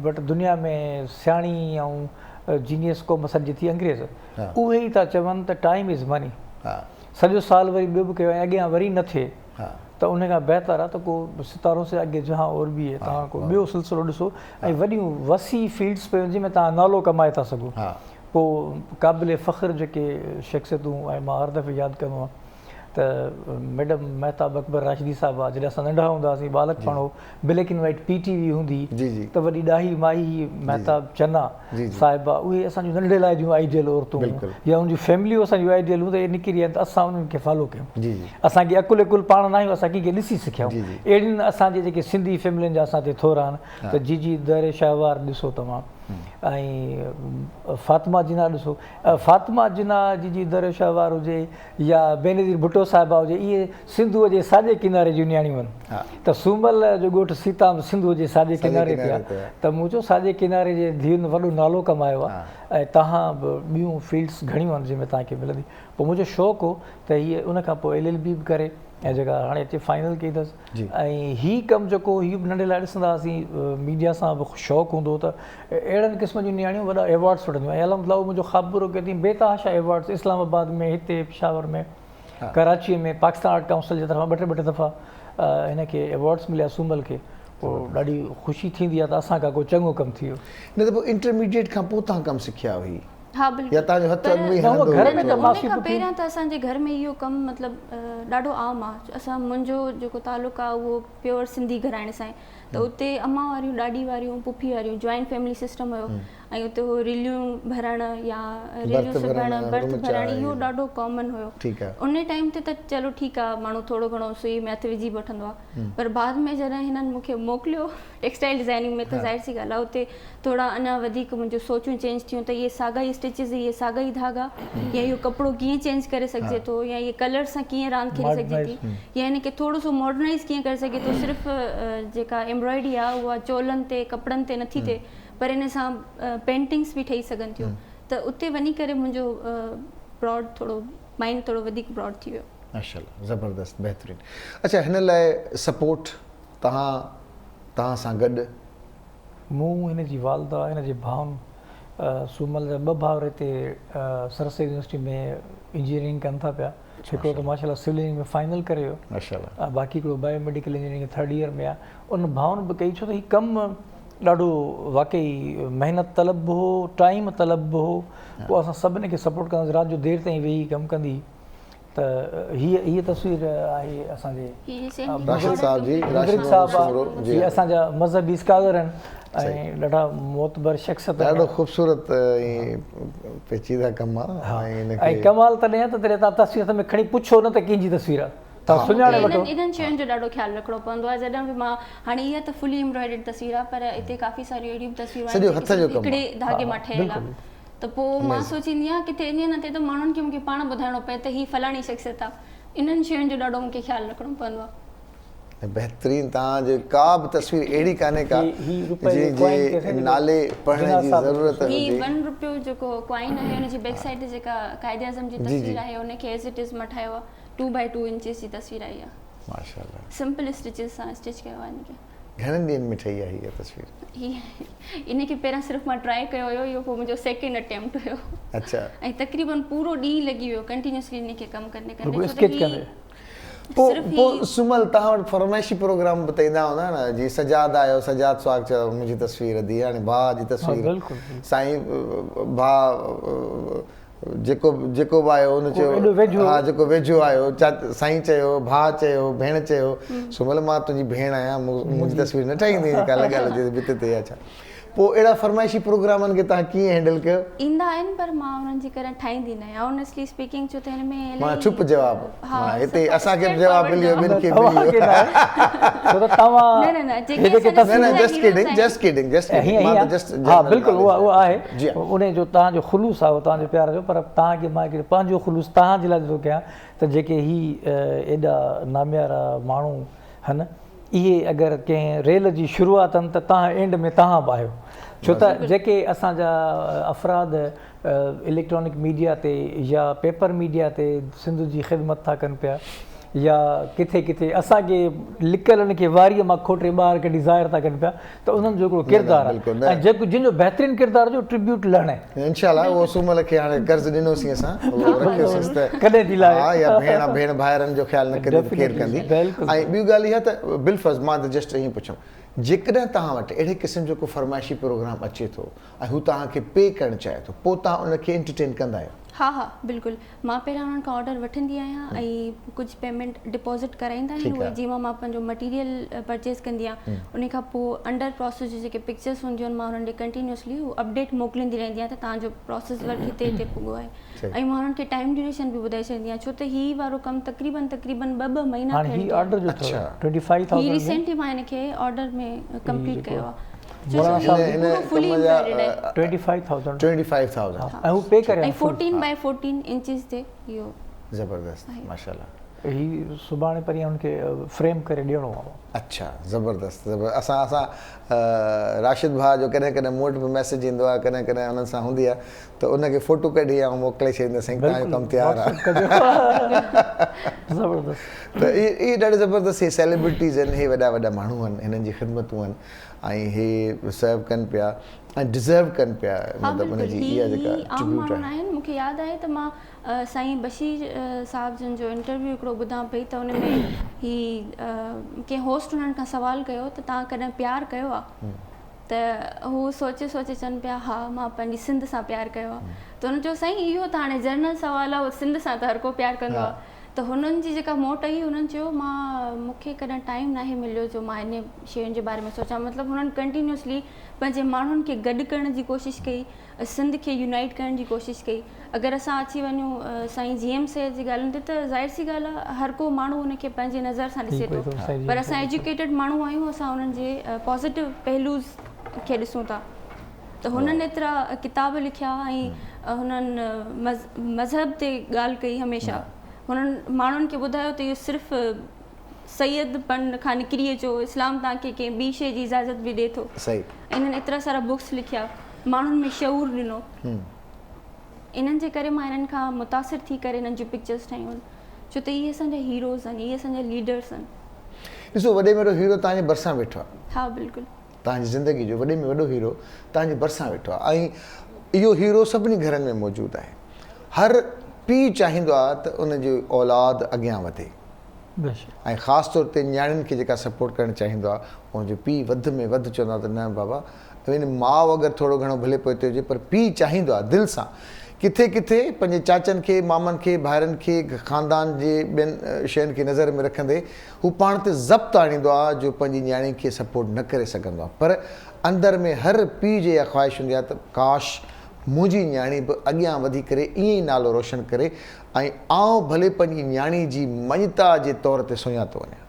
वटि दुनिया में सियाणी ऐं जीनियस क़ौम सॾिजी थी अंग्रेज़ हा। उहे ई था चवनि त टाइम इज़ मनी हा सॼो साल वरी ॿियो बि कयो ऐं अॻियां वरी न थिए हा त उन खां बहितर आहे त को सितारों से अॻे जहां और बि आहे तव्हां को ॿियो सिलसिलो ॾिसो ऐं वॾियूं वसी फील्ड्स पे जंहिंमें तव्हां नालो कमाए था सघो हा पोइ क़ाबिल फ़ख़्रु जेके शख़्सियतूं ऐं मां हर दफ़े यादि कंदो आहियां त मैडम महताब अकबर राशिदी साहिबु आहे जॾहिं असां नंढा हूंदा हुआसीं बालकपण हो ब्लैक एंड वाइट PTV हूंदी जी जी त वॾी ॾाही माई महताब चना जी, जी। साहिबा उहे असांजूं नंढे लाइ जूं आइडियल औरतूं बिल्कुलु। या उन जूं फैमिलियूं असांजूं आइडियल हूंदा इहे निकिरी आहिनि त असां उन्हनि खे फॉलो कयूं जी जी असांखे अकुल पाण न आहियूं असां कंहिंखे ॾिसी सिखियाऊं जी, जी। अहिड़ियुनि असांजे जेके सिंधी फैमिलियुनि जा असां ते थोरा आहिनि त जी दर शाहवार ॾिसो तव्हां ऐं फातिमा जिना ॾिसो फातिमा जिना जी दर शाहवार हुजे या बेनज़ीर भुट्टो साहिबा हुजे इहे सिंधूअ जे साॼे किनारे जूं न्याणियूं आहिनि हा त सूमल जो ॻोठु सीताम सिंधूअ जे साॼे किनारे ते किनारे ते आहे आहे। त मूं चयो साॼे किनारे जे धीअनि वॾो नालो कमायो आहे ऐं तव्हां बि ॿियूं फील्ड्स घणियूं आहिनि जंहिंमें तव्हांखे मिलंदी पोइ मुंहिंजो शौक़ु हो त हीअ उन खां पोइ LLB बि करे ऐं जेका हाणे अचे फाइनल कई जी। अथसि ऐं हीउ कमु जेको हीउ बि नंढे लाइ ॾिसंदा हुआसीं मीडिया सां बि शौक़ु हूंदो हो त अहिड़नि क़िस्म जूं नियाणियूं वॾा एवॉर्ड्स वठंदियूं ऐं अलहमदिल्ला मुंहिंजो ख़्वाबु पूरो कयो अथई बेतहाशा एवॉर्ड्स इस्लामाबाद में हिते पेशावर में कराचीअ में पाकिस्तान आर्ट काउंसिल जे तरफ़ां ॿ टे दफ़ा हिनखे एवॉर्ड्स मिलिया सूमल खे पोइ ॾाढी ख़ुशी थींदी आहे त असां खां को चङो कमु थी वियो न त पोइ इंटरमीडिएट खां पोइ तव्हां कमु सिखिया हुई हा या तव्हांजो हथु अॻु में ई हलंदो घर में हुयो? त उन मासी खां पुठी पहिरियां त असांजे घर में इहो कमु मतिलबु ॾाढो आम आहे असां मुंहिंजो जेको तालुक़ु आहे उहो प्योर सिंधी घराणे सां आहे त उते अम्मा वारियूं ॾाॾी वारियूं पुफी वारियूं जॉइंट फैमिली सिस्टम हुयो ऐं उते हो रिलियूं भरणु या रिलियूं सिबणु बर्थ भरणु इहो ॾाढो कॉमन हुयो। ठीकु आहे। उन टाइम ते त चलो ठीकु आहे माण्हू थोरो घणो सुई में हथु विझी वठंदो आहे, पर बाद में जॾहिं हिननि मूंखे मोकिलियो टेक्सटाइल डिज़ाइनिंग में, त ज़ाहिर सी ॻाल्हि आहे उते थोरा अञा वधीक मुंहिंजो सोचूं चेंज थियूं त इहे साॻा ई स्टिचिस, इहे साॻा ई धागा, या इहो कपिड़ो कीअं चेंज करे सघिजे थो, या इहे कलर सां कीअं रांदि खेली सघिजे थी, या हिन खे थोरो सो मॉडर्नाइज़ कीअं करे सघे थो। सिर्फ़ु जेका एम्ब्रॉयडरी आहे उहा चोलनि ते कपिड़नि ते नथी थिए, पर इन सां पेंटिंग्स बि ठही सघनि थियूं। त उते वञी करे मुंहिंजो ब्रॉड थोरो माइंड थोरो वधीक ब्रॉड थी वियो। माशाल्लाह, ज़बरदस्त, बहितरीनु। अच्छा, हिन लाइ सपोर्ट तव्हां सां गॾु? मूं, हिन जी वालदा, हिन जे भाउनि, सूमल जा 2 भाउर हिते सरस्वती यूनिवर्सिटी में इंजीनियरिंग कनि था पिया। हिकिड़ो त माशाल्लाह सिविल इंजीनियरिंग में फाइनल करे वियो, माशाल्लाह, बाक़ी हिकिड़ो बायोमेडिकल इंजीनियरिंग 3rd ईयर में आहे। उन भाउनि बि कई, छो त हीउ कमु ॾाढो वाक़ई महिनत तलब हो, टाइम तलब हो। पोइ असां सभिनी खे सपोर्ट कंदासीं, राति जो देरि ताईं वेही कमु कंदी। त हीअ तस्वीर आहे असांजे राशिद साहब जी, मुदरिक साहब आहे, हीअ असांजा मज़हबी स्कॉलर आहिनि ऐं ॾाढा मोतबर शख़्सियत। ॾाढो ख़ूबसूरत पेचीदा कमु आहे। ऐं कमाल तॾहिं आहे त तॾहिं तव्हां तस्वीर में खणी पुछो न त कंहिंजी तस्वीर आहे, तव्हां सुञाणे वठो। इन्हनि शयुनि जो ॾाढो ख़्यालु रखिणो पवंदो आहे। जॾहिं बि मां, हाणे इहा त फुली एम्ब्रॉयडर्ड तस्वीर आहे, पर हिते काफ़ी सारियूं अहिड़ियूं तस्वीरूं आहिनि हिकिड़े धागे मां ठहियल आहे। त पोइ मां सोचींदी आहियां किथे ईअं न थिए त माण्हुनि खे मूंखे पाण ॿुधाइणो पए त हीअ फलाणी शख़्सियत आहे। इन्हनि शयुनि जो ॾाढो मूंखे ख़्यालु रखिणो पवंदो आहे। बहितरीनु, तव्हांजे का बि तस्वीर अहिड़ी कान्हे का जंहिंजे नाले पढ़ण जी ज़रूरत हुजे। ही 1 रुपयो जेको कॉइन आहे हुनजी बैक साइड ते जेका कायदे आज़म जी तस्वीर आहे उनखे एज़ इट इज़ मां ठाहियो आहे। 2x2 इंचेस जी तस्वीर आई आहे। माशाल्लाह, सिंपल स्टिचेस सां स्टिच कयो आहे इनखे। घणनि ॾींहंनि में ठही आहे हीअ तस्वीर? इनखे पहिरियां सिर्फ़ु मां ट्राई कयो हुयो, इहो पोइ मुंहिंजो 2nd अटैम्प्ट हुयो। अच्छा। ऐं तक़रीबन पूरो ॾींहुं लॻी वियो कंटिन्यूअसली इनखे कमु करने स्केच कंदे। पोइ सुमल, तव्हां वटि फरमाइशी प्रोग्राम बि त ईंदा हूंदा न, जीअं सजाद आयो, सजाद सुहाग चयो मुंहिंजी तस्वीर दी, हाणे भाउ जी तस्वीर, साईं भाउ जेको बि आयो हुन चयो, हा जेको वेझो आयो, साईं चयो, भाउ चयो, भेण चयो, सुमल मां तुंहिंजी भेण आहियां, मुंहिंजी तस्वीर न ठाहींदी जेका लॻियल हुजे भित ते। अच्छा, पोइ अहिड़ा फरमाइशी प्रोग्रामनि खे तव्हां कीअं हैंडल कयो? ईंदा आहिनि, पर मां उन्हनि जी करे ठाहींदी न आहियां ऑनेस्टली स्पीकिंग, छो त हिन में मां चुप जवाब, हिते असांखे बि जवाब मिलियो, ॿिनि खे मिलियो। छो त तव्हां हा बिल्कुलु उहा आहे, उन जो तव्हांजो ख़ुलूस आहे, तव्हांजो प्यार जो। पर तव्हांखे मां हिकिड़े पंहिंजो ख़ुलूस तव्हांजे लाइ थो कयां त जेके एॾा नामियारा माण्हू आहिनि, इहे अगरि कंहिं रेल जी शुरूआत आहिनि त तव्हां एंड में तव्हां बि आहियो। छो त जेके असांजा अफ़राद इलेक्ट्रॉनिक मीडिया ते या पेपर मीडिया ते सिंध जी ख़िदमत था कनि पिया, या किथे किथे असांखे लिकियल उनखे वारीअ मां खोटे ॿाहिरि कढी ज़ाहिर था कनि पिया, त उन्हनि जो हिकिड़ो किरदारु आहे ऐं जेको जिन जो बहितरीनु किरदार जो ट्रिब्यूट लहण आहे। इंशाल्लाह उहो सूमल खे हाणे कर्ज़ ॾिनोसीं असां, रखियोसीं त कॾहिं थी लाहे, हा, या भेण भाइरनि जो ख़्यालु न कंदी केरु कंदी। ऐं ॿी ॻाल्हि इहा त बिलफ़र्ज़ मां त जस्ट ईअं पुछां, जेकॾहिं तव्हां वटि अहिड़े क़िस्म जो को फरमाइशी प्रोग्राम अचे थो ऐं हू तव्हांखे पे करणु चाहे थो, पोइ तव्हां उनखे एंटरटेन कंदा आहियो? हा हा बिल्कुलु, मां पहिरियां उन्हनि खां ऑर्डर वठंदी आहियां ऐं कुझु पेमेंट डिपॉज़िट कराईंदा आहिनि उहे, जीअं मां पंहिंजो मटीरियल परचेज़ कंदी आहियां। उन खां पोइ अंडर प्रोसेस जो जेके पिक्चर्स हूंदियूं आहिनि मां हुननि खे कंटिन्यूसली उहो अपडेट मोकिलींदी रहंदी आहियां त तव्हांजो प्रोसेस वर्क हिते हिते पुॻो आहे। ऐं मां हुननि खे टाइम ड्यूरेशन बि ॿुधाए छॾींदी आहियां, छो त हीअ वारो कमु तक़रीबन 2-2 महीना रिसेंटली मां हिनखे ऑर्डर में कंप्लीट कयो आहे। 14x14 इंचिस ते इहो ज़बरदस्त, माशाल्लाह। ही सुभाणे परीहं हुनखे फ्रेम करे ॾियणो आहे। अच्छा, ज़बरदस्त ज़बरदस्त। असां राशिद भाउ जो कॾहिं कॾहिं मूं वटि बि मैसेज ईंदो आहे, कॾहिं कॾहिं हुननि सां हूंदी आहे त उनखे फ़ोटो कढी ऐं मोकिले छॾींदा, साईं तव्हांजो कमु तयारु आहे। ज़बरदस्त। त इहे ॾाढी ज़बरदस्त इहे सेलिब्रिटीज़ आहिनि, इहे वॾा वॾा माण्हू आहिनि, हिननि जी ख़िदमतूं आहिनि ऐं इहे सर्व कनि पिया ऐं डिज़र्व कनि पिया, मतिलबु उनजी इहा जेका ट्रिब्यूट आहे। मूंखे यादि आहे त मां साईं बशीर साहिब जन जो इंटरव्यू हिकिड़ो ॿुधां पई, त उन में ही कंहिं होस्ट उन्हनि खां सवालु कयो त तव्हां कॾहिं प्यारु कयो आहे, त हू सोचे सोचे चवनि पिया हा मां पंहिंजी सिंध सां प्यारु कयो आहे। त हुन चयो साईं इहो त हाणे जनरल सुवालु आहे, सिंध सां त हर को प्यारु कंदो आहे। त त हुननि जी जेका मोट हुई हुननि चयो मूंखे कॾहिं टाइम नाहे मिलियो जो मां इन शयुनि जे बारे में सोचां। मतिलबु हुननि कंटिन्यूसली पंहिंजे माण्हुनि खे गॾु करण जी कोशिशि कई, सिंध खे यूनाइट करण जी कोशिशि कई। अगरि असां अची वञूं साईं जीएम सैद जी ॻाल्हियुनि ते त ज़ाहिर सी ॻाल्हि आहे हर को माण्हू हुनखे पंहिंजे नज़र सां ॾिसे थो, पर असां एजुकेटेड माण्हू आहियूं, असां हुननि जे पॉज़िटिव पहलूज़ खे ॾिसूं था। त हुननि एतिरा किताब लिखिया ऐं हुननि मज़हब ते ॻाल्हि कई हमेशह। हुननि माण्हुनि खे ॿुधायो त इहो सिर्फ़ु सैयदपन खां निकिरी अचो, इस्लाम तव्हांखे कंहिं ॿी शइ जी इजाज़त बि ॾिए थो। सही। इन्हनि एतिरा सारा बुक्स लिखिया, माण्हुनि में शऊर ॾिनो। इन्हनि जे करे मां इन्हनि खां मुतासिर थी करे इन्हनि जूं पिक्चर्स ठाहियूं आहिनि, छो त इहे असांजा हीरोज़ आहिनि, इहे असांजा लीडर्स आहिनि। ॾिसो वॾे में वॾो हीरो तव्हांजे भरिसां वेठो आहे। हा बिल्कुलु। तव्हांजी ज़िंदगी जो वॾे में वॾो हीरो तव्हांजे भरिसां वेठो आहे ऐं इहो हीरो सभिनी घरनि में मौजूदु आहे। हर पीउ चाहींदो आहे त उनजी औलाद अॻियां वधे ऐं ख़ासि तौर ते नियाणियुनि खे जेका सपोर्ट करणु चाहींदो आहे उनजो पीउ वधि में वधि चवंदो आहे त न बाबा, माउ अगरि थोरो घणो भले पियो हुजे पर पीउ चाहींदो आहे दिलि सां किथे किथे पंहिंजे चाचनि खे, मामनि खे, भाइरनि खे, ख़ानदान जे ॿियनि शयुनि खे नज़र में रखंदे हू पाण ते ज़ब्त आणींदो आहे जो पंहिंजी नियाणी खे सपोर्ट न करे सघंदो आहे। पर अंदरि में हर पीउ जी इहा ख़्वाहिश हूंदी आहे त काश मुंहिंजी नियाणी बि अॻियां वधी करे ईअं ई नालो रोशन करे ऐं आउं भले पंहिंजी नियाणी जी मञता जे तौर ते सुञा थो वञा।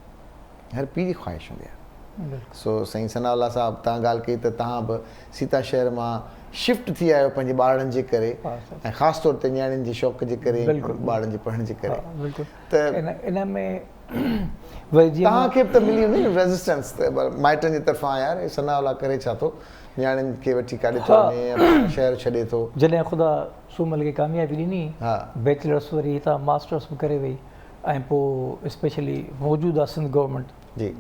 हर पीउ जी ख़्वाहिश हूंदी आहे। सो साईं सनाउल्लाह साहिबु तव्हां ॻाल्हि कई त तव्हां बि सीता शहर मां शिफ्ट थी आहियो पंहिंजे ॿारनि जे करे ऐं ख़ासि तौर ते नियाणियुनि जे शौक़ जे करे, ॿारनि जे पढ़ण जे करे। त इन में तव्हांखे बि त मिली हूंदी न रेज़िस्टेंस माइटनि जी तरफ़ां, यार सनाउल्लाह करे छा थो, नियाणियुनि खे वठी काॾे थो वञे, शहर छॾे थो। जॾहिं ख़ुदा सूमल खे कामयाबी ॾिनी, बैचलर्स वरी हितां मास्टर्स बि करे वई ऐं पोइ स्पेशली मौजूदा सिंध गवर्नमेंट जी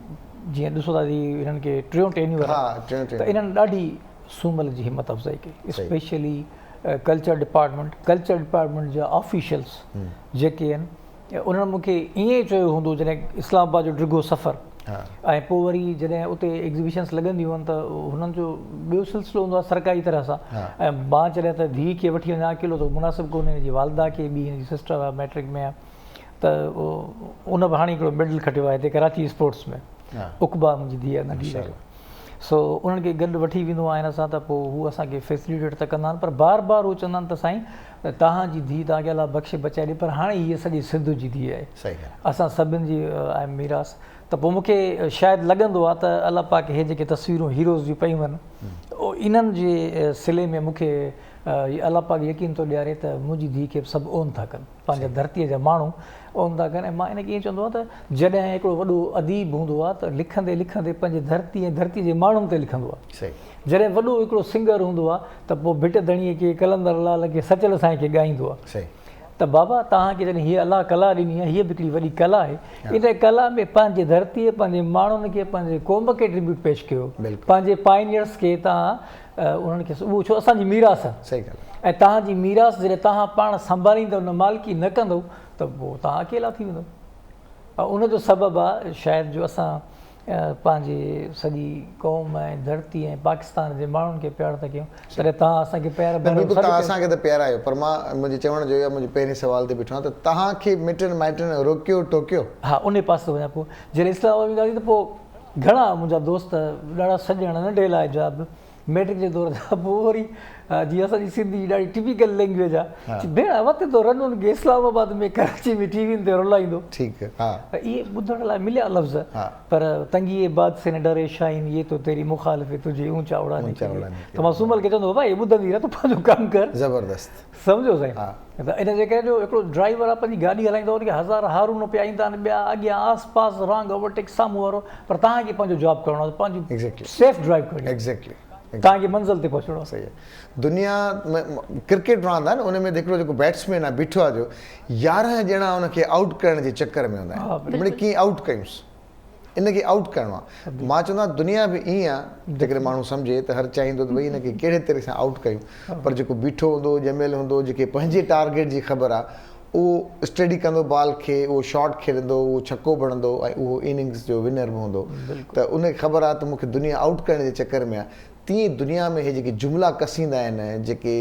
जीअं ॾिसो था हिननि खे टियों टेन्यूर त इन्हनि ॾाढी सूमल जी हिमत अफ़ज़ाई कई। स्पेशली कल्चर डिपार्टमेंट जा ऑफिशियल्स जेके आहिनि उन्हनि मूंखे ईअं चयो हूंदो जॾहिं इस्लामाबाद जो डिघो सफ़र ऐं पोइ वरी जॾहिं उते एग्ज़िबिशन्स लॻंदियूं आहिनि त हुननि जो ॿियो सिलसिलो हूंदो आहे सरकारी तरह सां। ऐं मां जॾहिं त धीउ खे वठी वञा अकेलो त मुनासिबु कोन्हे, हिन जी वालदा खे बि, हिन जी सिस्टर आहे मैट्रिक में आहे, त उन बि हाणे हिकिड़ो मेडल खटियो आहे हिते कराची स्पोर्ट्स में, उकबा मुंहिंजी धीउ आहे नंढी आहे। सो उन्हनि खे गॾु वठी वेंदो आहियां हिन सां त पोइ हू असांखे फैसिलिटेट त कंदा आहिनि, पर बार बार हू चवंदा आहिनि त साईं तव्हांजी धीउ तव्हांखे अलाह बख़्शे बचाए ॾे, पर हाणे हीअ सॼी सिंध जी धीउ आहे, असां सभिनि जी आहे मीरास। त पोइ मूंखे शायदि लॻंदो आहे त अलाह पाक हे जेके तस्वीरूं हीरोज़ जूं पयूं आहिनि इन्हनि जे सिले में मूंखे अलाह पाक यकीन थो ॾियारे त मुंहिंजी धीउ खे सभु ओन था कनि, पंहिंजे धरतीअ जा माण्हू ओन था कनि। ऐं मां इनखे ईअं चवंदो आहियां त जॾहिं हिकिड़ो वॾो अदीब हूंदो आहे त लिखंदे लिखंदे पंहिंजे धरती ऐं धरती जे माण्हुनि ते लिखंदो आहे। जॾहिं वॾो हिकिड़ो सिंगर हूंदो आहे त पोइ भिट धणीअ खे, कलंदर लाल खे, सचल साईं खे ॻाईंदो आहे। त बाबा तव्हांखे जॾहिं हीअ अलाह कला ॾिनी आहे, हीअ बि हिकिड़ी वॾी कला आहे, इन कला में पंहिंजे धरतीअ, पंहिंजे माण्हुनि खे, पंहिंजे क़ौम खे ट्रिब्यूट पेश कयो, पंहिंजे पाइनियर्स खे तव्हां उन्हनि खे, उहो छो असांजी मीरास आहे। ऐं तव्हांजी मीरास जॾहिं तव्हां पाण संभालींदव, न मालिकी न कंदव त पोइ तव्हां अकेला थी वेंदव। ऐं उनजो सबबु आहे शायदि जो असां पंहिंजे सॼी क़ौम ऐं धरती ऐं पाकिस्तान जे माण्हुनि खे प्यारु था कयूं, तॾहिं तव्हां असांखे प्यारु तव्हां असांखे त प्यारु आहियो। पर मां मुंहिंजे चवण जो इहो मुंहिंजे पहिरें सुवाल ते बीठो आहियां त तव्हांखे मिटनि माइटनि रोकियो टोकियो? हा, उन पासे वञा पोइ जॾहिं इस्लामाबाद वेंदासीं त पोइ घणा मुंहिंजा दोस्त ॾाढा सॼण नंढे लाइ जा बि मैट्रिक जे दौर जा, पोइ वरी जीअं असांजी सिंधी ॾाढी टिपिकल लैंग्वेज आहे, भेण वक़्तु थो रन हुनखे इस्लामाबाद में कराची में टीवियुनि ते रुलाईंदो। ठीकु आहे, इहे ॿुधण लाइ मिलिया लफ़्ज़, पर तंगी बात से न डरे शाइन, ये तो तेरी मुखालिफ़ तुझे ऊंचा उड़ाने, त मां सूमल खे चवंदो भाई ॿुधंदी न, तूं पंहिंजो कमु कर। ज़बरदस्त, सम्झो साईं। त इन जे करे जो हिकिड़ो ड्राइवर आहे पंहिंजी गाॾी हलाईंदो, उनखे हज़ार हारून पिया ईंदा आहिनि, ॿिया अॻियां आस पास रॉन्ग ओवरटेक साम्हूं वारो, पर तव्हांखे पंहिंजो जॉब करिणो आहे, पंहिंजी सेफ ड्राइव करणी। एग्ज़ैक्टली, तव्हांखे मंज़िल ते पहुचणो आहे। सही आहे। दुनिया क्रिकेट रांदि आहे न, उन में हिकिड़ो जेको बैट्समैन आहे बीठो आहे जो 11 ॼणा उनखे आउट करण जे चकर में हूंदा आहिनि, मिड़ई कीअं आउट कयूंसि, इनखे आउट करिणो आहे। मां चवंदो आहियां दुनिया बि ईअं आहे, जेकॾहिं माण्हू सम्झे त हर चाहींदो त भई हिनखे कहिड़े तरह सां आउट कयूं, पर जेको बीठो हूंदो, ॼमियल हूंदो, जेके पंहिंजे टारगेट जी ख़बर आहे, उहो स्टडी कंदो बॉल खे, उहो शॉट खेॾंदो, उहो छक्को बणंदो ऐं उहो इनिंग्स जो विनर बि हूंदो। त उनखे ख़बर आहे त मूंखे दुनिया आउट करण जे चकर में आहे, तीअं दुनिया में हे जेके जुमला कसींदा आहिनि, जेके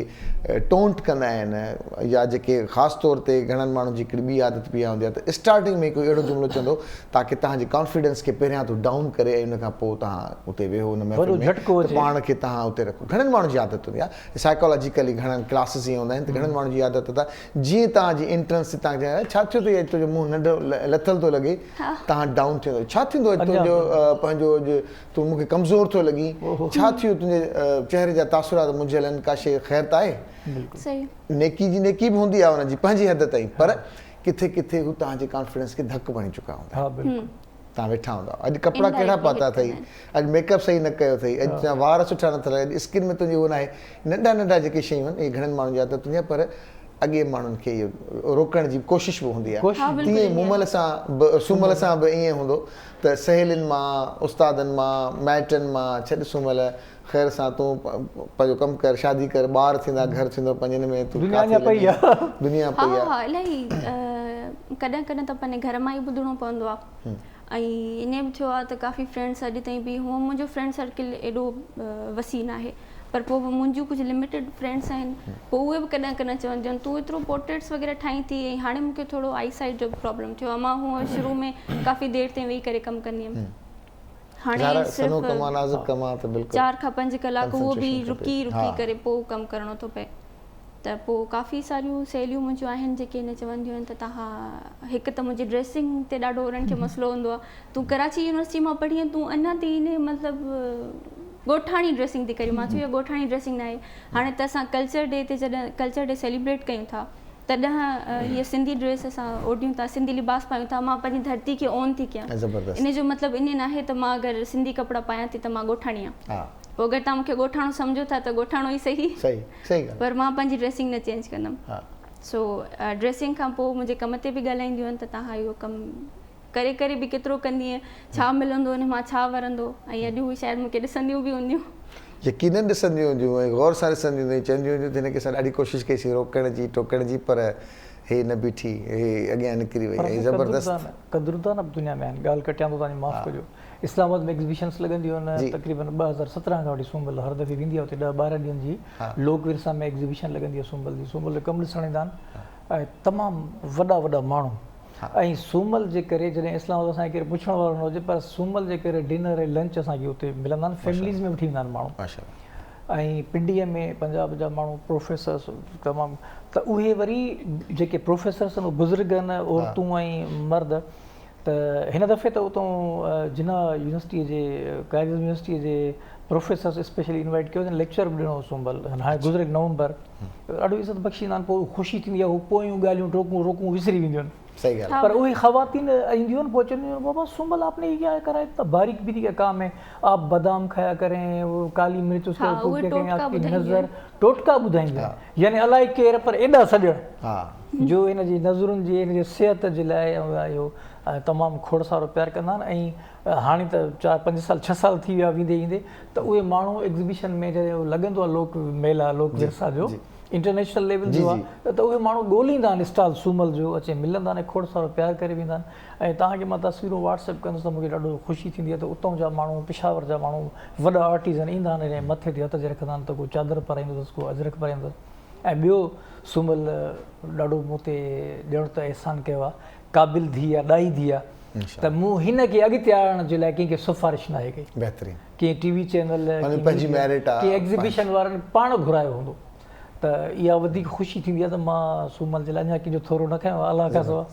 टोंट कंदा आहिनि, या जेके ख़ासि तौर ते घणनि माण्हुनि जी हिकिड़ी ॿी आदत बि हूंदी आहे त स्टार्टिंग में कोई अहिड़ो जुमिलो चवंदो ताकी तव्हांजे कॉन्फिडेंस खे पहिरियां तो डाउन करे ऐं उन खां पोइ तव्हां उते वेहो उन महफ़िल में त पाण खे तव्हां उते रखो। घणनि माण्हुनि जी आदत हूंदी आहे, साइकोलॉजिकली घणनि क्लासिस ईअं हूंदा आहिनि त घणनि माण्हुनि जी आदत आहे जीअं तव्हांजी एंट्रेंस ते तव्हांखे छा थियो अथई, तुंहिंजो मुंहुं नंढो लथल थो लॻे, तव्हां डाउन थियो, छा थींदो तुंहिंजो पंहिंजो तूं मूंखे कमज़ोर थो लॻी, छा थियो तुंहिंजे चहिरे जा तासुरात मुंहिंजल आहिनि, का शइ ख़ैर त आहे? नेकी जी नेकी बि हूंदी आहे हुनजी पंहिंजी हद ताईं, पर किथे किथे हू तव्हांजे कॉन्फिडेंस खे धकु बणी चुका हूंदा। तव्हां वेठा हूंदा, अॼु कपिड़ा कहिड़ा पाता अथई, अॼु मेकअप सही न कयो अथई, अॼु तुंहिंजा वार सुठा नथा लॻनि, अॼु स्किन में तुंहिंजी उहो न आहे, नंढा नंढा जेके शयूं आहिनि इहे घणनि माण्हुनि जी आदत हूंदी आहे, पर अॻे माण्हुनि खे इहो रोकण जी कोशिशि बि हूंदी आहे। तीअं मुमल सां सुमल सां बि ईअं हूंदो त सहेलियुनि मां, उस्तादनि मां, माइटनि मां, छॾ सुमल ख़ैर सां तूं पंहिंजो कमु कर, शादी कर, ॿार थींदा, घर थींदो, पंजनि में तूं दुनिया पई आहे। हा इलाही कॾहिं कॾहिं त पंहिंजे घर मां ई ॿुधणो पवंदो आहे। ऐं ईअं बि थियो आहे त काफ़ी फ्रेंड्स अॼु ताईं बि, हूअं मुंहिंजो फ्रेंड सर्किल एॾो वसी न आहे, पर पोइ बि मुंहिंजूं कुझु लिमिटेड फ्रेंड्स आहिनि, पोइ उहे बि कॾहिं कॾहिं चवंदियूं आहिनि तूं एतिरो पोर्ट्रेट्स वग़ैरह ठाहीं थी, ऐं हाणे मूंखे थोरो आई साइट जो प्रॉब्लम थियो आहे। मां हूअं शुरू में काफ़ी देरि ताईं वेही करे कमु कंदी हुअमि, हाणे सिर्फ़ु 4 खां 5 कलाक उहो बि रुकी करे पोइ कमु करिणो थो पए। त पोइ काफ़ी सारियूं सहेलियूं मुंहिंजियूं आहिनि जेके इन चवंदियूं आहिनि त तव्हां, हिकु त मुंहिंजी ड्रेसिंग ते ॾाढो उन्हनि खे मसइलो हूंदो आहे, तूं कराची यूनिवर्सिटी मां पढ़ी आहीं, तूं अञा ताईं इन मतिलबु ॻोठाणी ड्रेसिंग थी करी। मां चयो इहा ॻोठाणी ड्रेसिंग न आहे, हाणे त असां कल्चर डे ते जॾहिं कल्चर डे सेलिब्रेट कयूं था तॾहिं हीअ सिंधी ड्रेस असां ओढियूं था, सिंधी लिबास पायूं था, मां पंहिंजी धरती खे ऑन थी कयां। इन जो मतिलबु इन न आहे त मां अगरि सिंधी कपिड़ा पायां थी त मां ॻोठाणी आहियां। पोइ अगरि तव्हां मूंखे ॻोठाणो सम्झो था त ॻोठाणो ई सही, पर मां पंहिंजी ड्रेसिंग न चेंज कंदमि। सो ड्रेसिंग खां पोइ मुंहिंजे कम ते बि ॻाल्हाईंदियूं आहिनि त तव्हां इहो कमु करे करे बि केतिरो कंदीअ, छा मिलंदो हिन मां, छा वरंदो, ऐं अॼु उहे शायदि मूंखे ॾिसंदियूं बि हूंदियूं, यकीनन ॾिसंदियूं हूंदियूं ऐं गौर सां ॾिसंदियूं हूंदियूं, चवंदियूं हूंदियूं त हिनखे असां ॾाढी कोशिशि कईसीं रोकण जी टोकण जी, पर हे न बीठी, हे अॻियां निकिरी वई ऐं ज़बरदस्त क़दुरुदान अब दुनिया में आहिनि। ॻाल्हि कटियां थो, तव्हांजी माफ़ु कजो। इस्लामाबाद में एग्ज़िबिशन्स लॻंदियूं आहिनि, तक़रीबन 2017 खां वठी सूमल हर दफ़े वेंदी आहे उते 10-12 ॾींहंनि जी लोक विरसा में एग्ज़िबिशन लॻंदी आहे सूमल जी। सूमल जो कमु ॾिसण ईंदा आहिनि ऐं तमामु वॾा वॾा माण्हू, ऐं सूमल जे करे जॾहिं इस्लामाबाद असांखे केरु पुछण वारो न हुजे, पर सूमल जे करे डिनर ऐं लंच असांखे उते मिलंदा आहिनि, फैमिलीज़ में वठी वेंदा आहिनि माण्हू। ऐं पिंडीअ में पंजाब जा माण्हू प्रोफेसर्स तमामु, त उहे वरी जेके प्रोफेसर्स आहिनि बुज़ुर्ग आहिनि, औरतूं ऐं मर्द, त हिन दफ़े त उतां जिना यूनिवर्सिटीअ जे काइद यूनिवर्सिटीअ जे प्रोफेसर्स स्पेशली इनवाइट कयो, लेक्चर बि ॾिनो सूमल, हाणे गुज़िरे नवंबर, ॾाढो इज़त बख़्शींदा आहिनि। पोइ ख़ुशी थींदी आहे, हू पोयूं ॻाल्हियूं रोकूं विसरी वेंदियूं आहिनि। सही ॻाल्हि, पर उहे ख़वातीन ईंदियूं आहिनि, पोइ चवंदियूं आहिनि बाबा सूमल आपने ये क्या कराया, इतना बारीक भी नहीं किया काम है, आप बादाम खाया करें, वो काली मिर्च उसके ऊपर करें, आपकी नज़र टोटका ॿुधाईंदा आहिनि, यानी अलाए केरु पर एॾा सॼण जो इन जी नज़रुनि जी इन जी सिहत जे लाइ इहो तमामु खोड़ सारो प्यारु कंदा आहिनि। ऐं हाणे त 4-5 साल 6 साल थी विया वेंदे ईंदे, त उहे माण्हू एग्ज़िबिशन में जॾहिं लॻंदो आहे लोक मेला, लोक विरसा जो इंटरनेशनल लेवल जो आहे, त उहे माण्हू ॻोल्हींदा आहिनि स्टॉल सूमल जो, अचे मिलंदा आहिनि, खोड़ सारो प्यारु करे वेंदा आहिनि। ऐं तव्हांखे मां तस्वीरूं व्हाट्सएप कंदुसि त मूंखे ॾाढो ख़ुशी थींदी आहे त उतां जा माण्हू, पिशावर जा माण्हू, वॾा आर्टिज़न ईंदा आहिनि, ऐं मथे ते हथ जे रखंदा आहिनि, त को चादर पाराईंदो अथसि, को अजरक पाराईंदो अथसि। ऐं ॿियो सूमल ॾाढो मूं ते ॼण त अहसान कयो आहे, क़ाबिल धीउ आहे, ॾाई धीउ आहे, त मूं हिन खे अॻिते आणण जे लाइ कंहिंखे सिफ़ारिश न आहे कई, बहितरीनु कंहिं टीवी चैनल, कंहिं एग्ज़िबिशन वारनि पाण घुरायो हूंदो, त इहा वधीक ख़ुशी थींदी आहे त मां सूमल जे लाइ अञा कंहिंजो थोरो न कयो आहे, अलाह खां सवाइ।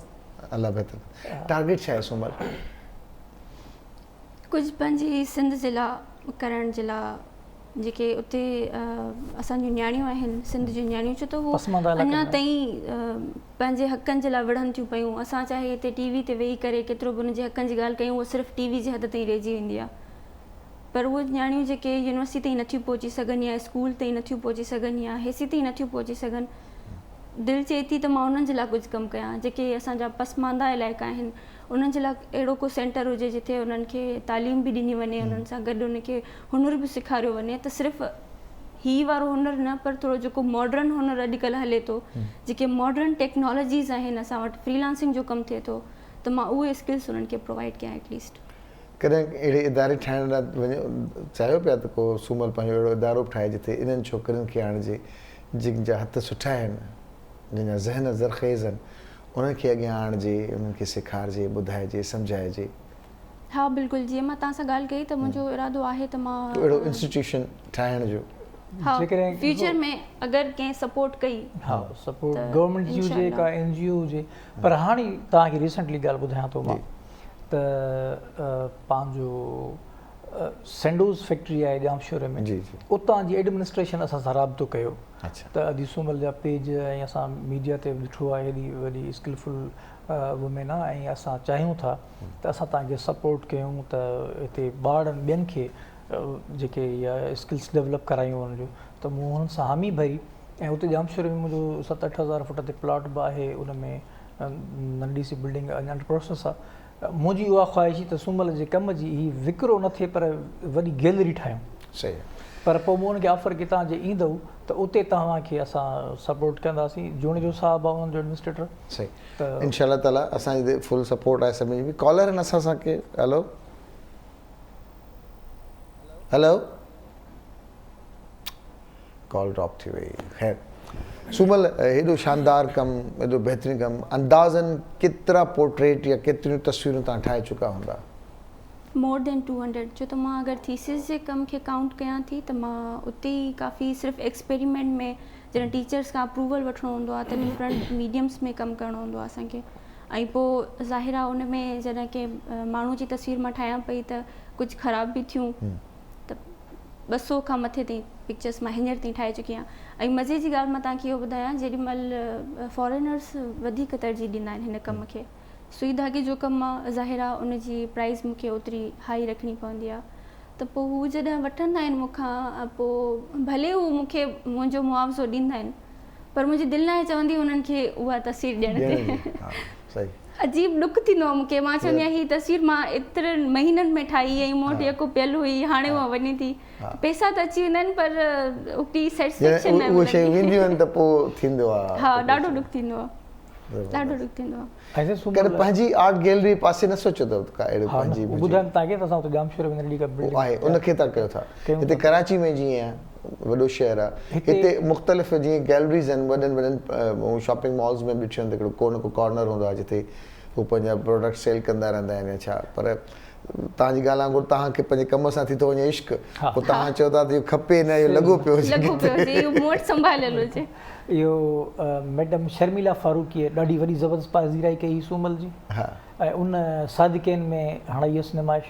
अलाह बहितर। टारगेट छा आहे सूमल? कुझु पंहिंजी सिंध जे लाइ करण जे लाइ, जेके उते असांजूं न्याणियूं आहिनि, सिंध जूं न्याणियूं, छो त उहो अञा ताईं पंहिंजे हक़नि जे लाइ विढ़नि थियूं पियूं। असां चाहे हिते टीवी ते वेही करे केतिरो बि उनजे हक़नि जी ॻाल्हि कयूं, उहो सिर्फ़ु टीवी जे हद ताईं रहिजी वेंदी आहे। पर उहे न्याणियूं जेके यूनिवर्सिटी ताईं नथियूं पहुची सघनि, या स्कूल ताईं नथियूं पहुची सघनि, या हेसी ताईं नथियूं पहुची सघनि, दिलि चए थी त मां उन्हनि जे लाइ कुझु कमु कयां। जेके असांजा पसमांदा इलाइक़ा आहिनि, उन्हनि जे लाइ अहिड़ो को सेंटर हुजे जिथे उन्हनि खे तालीम बि ॾिनी वञे, उन्हनि सां गॾु उनखे हुनुर बि सेखारियो वञे, त सिर्फ़ु हीअ वारो हुनुर न, पर थोरो जेको मॉडर्न हुनुर अॼुकल्ह हले थो, जेके मॉडर्न टेक्नोलॉजीज़ आहिनि, असां वटि फ्रीलांसिंग जो कमु थिए थो, त मां उहे स्किल्स उन्हनि खे प्रोवाइड कयां एटलीस्ट। कॾहिं अहिड़े इदारे ठाहिण लाइ वञो चाहियो पिया त को सूमल पंहिंजो अहिड़ो इदारो बि ठाहे जिते इन्हनि छोकिरियुनि खे आणिजे जिन जा हथ सुठा आहिनि, जिन जा ज़हन ज़रख़ेज़ आहिनि, उन्हनि खे अॻियां आणिजे, उन्हनि खे सेखारिजे, ॿुधाइजे, सम्झाइजे। हाँ बिल्कुलु, जीअं मां तव्हां सां ॻाल्हि कई त मुंहिंजो इरादो आहे त मां अहिड़ो इंस्टीट्यूशन ठाहिण जो। हाँ जेकॾहिं फ्यूचर में अगरि कंहिं सपोर्ट कई हा सपोर्ट गवर्नमेंट जी हुजे का NGO हुजे। पर हाणे तव्हांखे रिसेंटली ॻाल्हि ॿुधायां थो मां त पंहिंजो सैंडोज़ फैक्ट्री आहे जामशोर में, जी जी, उतां जी एडमिनिस्ट्रेशन असां सां राब्तो कयो अच्छा, त अदी सूमल जा पेज ऐं असां मीडिया ते ॾिठो आहे हेॾी वॾी स्किलफुल वुमेन आहे ऐं असां चाहियूं था त असां तव्हांखे सपोर्ट कयूं त हिते ॿारनि ॿियनि खे जेके इहा स्किल्स डेवलप करायूं उन्हनि जो, त मूं हुननि सां हामी भरी ऐं हुते जामशोर में मुंहिंजो 7-8 हज़ार फुट ते प्लॉट बि आहे, उन में नंढी सी बिल्डिंग अञा प्रोसेस आहे। मुंहिंजी उहा ख़्वाहिश त सूमल जे कम जी ही विकिरो न थिए पर वॾी गैलरी ठाहियूं। सही आहे। पर पोइ मूं हुनखे ऑफर की तव्हां जे ईंदव त उते तव्हांखे असां सपोर्ट कंदासीं। जुणिजो साहब आहे हुननि जो एडमिनिस्ट्रेटर। सही, त इंशाल्लाह ताला असांजी फुल सपोर्ट आहे सभिनी जी। कॉलर आहिनि असां सां के? हेलो हेलो, कॉल ड्रॉप थी वई। ख़ैर सूमल, हेॾो शानदार कमु, हेॾो बहितरीनु कमु, अंदाज़न केतिरा पोर्ट्रेट या केतिरियूं तस्वीरूं तव्हां ठाहे चुका हूंदा? More than 200। जो त मां अगरि थीसिस जे कम खे काउंट कयां थी त मां उते ई काफ़ी सिर्फ़ु एक्सपेरिमेंट में जॾहिं टीचर्स खां अप्रूवल वठिणो हूंदो आहे त डिफरेंट मीडियम्स में कमु करिणो हूंदो आहे असांखे। ऐं पोइ ज़ाहिर आहे उन में जॾहिं की माण्हू जी तस्वीर मां ठाहियां पई त कुझु ख़राब बि थियूं, त 200 खां मथे ताईं पिक्चर्स मां हींअर ताईं ठाहे चुकी आहियां। ऐं मज़े जी ॻाल्हि मां तव्हांखे इहो ॿुधायां, जेॾीमहिल फॉरेनर्स वधीक तरजीह ॾींदा आहिनि हिन कम खे। सुई धागे जो कमु आहे, ज़ाहिर आहे उनजी प्राइस मूंखे ओतिरी हाई रखणी पवंदी आहे, त पोइ हू जॾहिं वठंदा आहिनि मूंखां, पोइ भले हू मूंखे मुंहिंजो मुआवज़ो ॾींदा आहिनि, पर मुंहिंजी दिलि न चवंदी हुननि खे उहा तस्वीर ॾियण ते। अजीब ॾुख थींदो आहे मूंखे। मां चवंदी आहियां हीअ तस्वीर मां एतिरनि महीननि में ठाही ऐं मूं वटि यको पियल हुई, हाणे उहा वञे थी। पैसा त अची वेंदा आहिनि पर उती सेटिस्फेक्शन न उहे शयूं वेंदियूं आहिनि त पोइ थींदो आहे। हा, ॾाढो ॾुख थींदो आहे, ॾाढो ॾुख थींदो आहे। कॾहिं पंहिंजी आर्ट गैलरी पासे न सोचियो अथव का अहिड़ो पंहिंजी? ॿुधाइनि तव्हांखे त असां हुते जामशोर में नंढी का बिल्डिंग आहे, उनखे था कयो था। हिते कराची में जीअं वॾो शहर आहे, हिते मुख़्तलिफ़ जीअं गैलरीज़ आहिनि, वॾनि शॉपिंग मॉल्स में ॾिठियूं आहिनि त हिकिड़ो को न को कॉर्नर हूंदो आहे जिते हू पंहिंजा प्रोडक्ट सेल कंदा रहंदा आहिनि या छा। पर तव्हांजी ॻाल्हि वांगुरु तव्हांखे पंहिंजे कम सां थी थो वञे इश्क, पोइ तव्हां चओ था त इहो खपे न, इहो लॻो पियो हुजे। इहो मैडम शर्मिला फारूकी ॾाढी वॾी ज़बरदस्त पाज़ीराई कई सूमल जी, ऐं उन सादिकेन में हाणे यस नुमाइश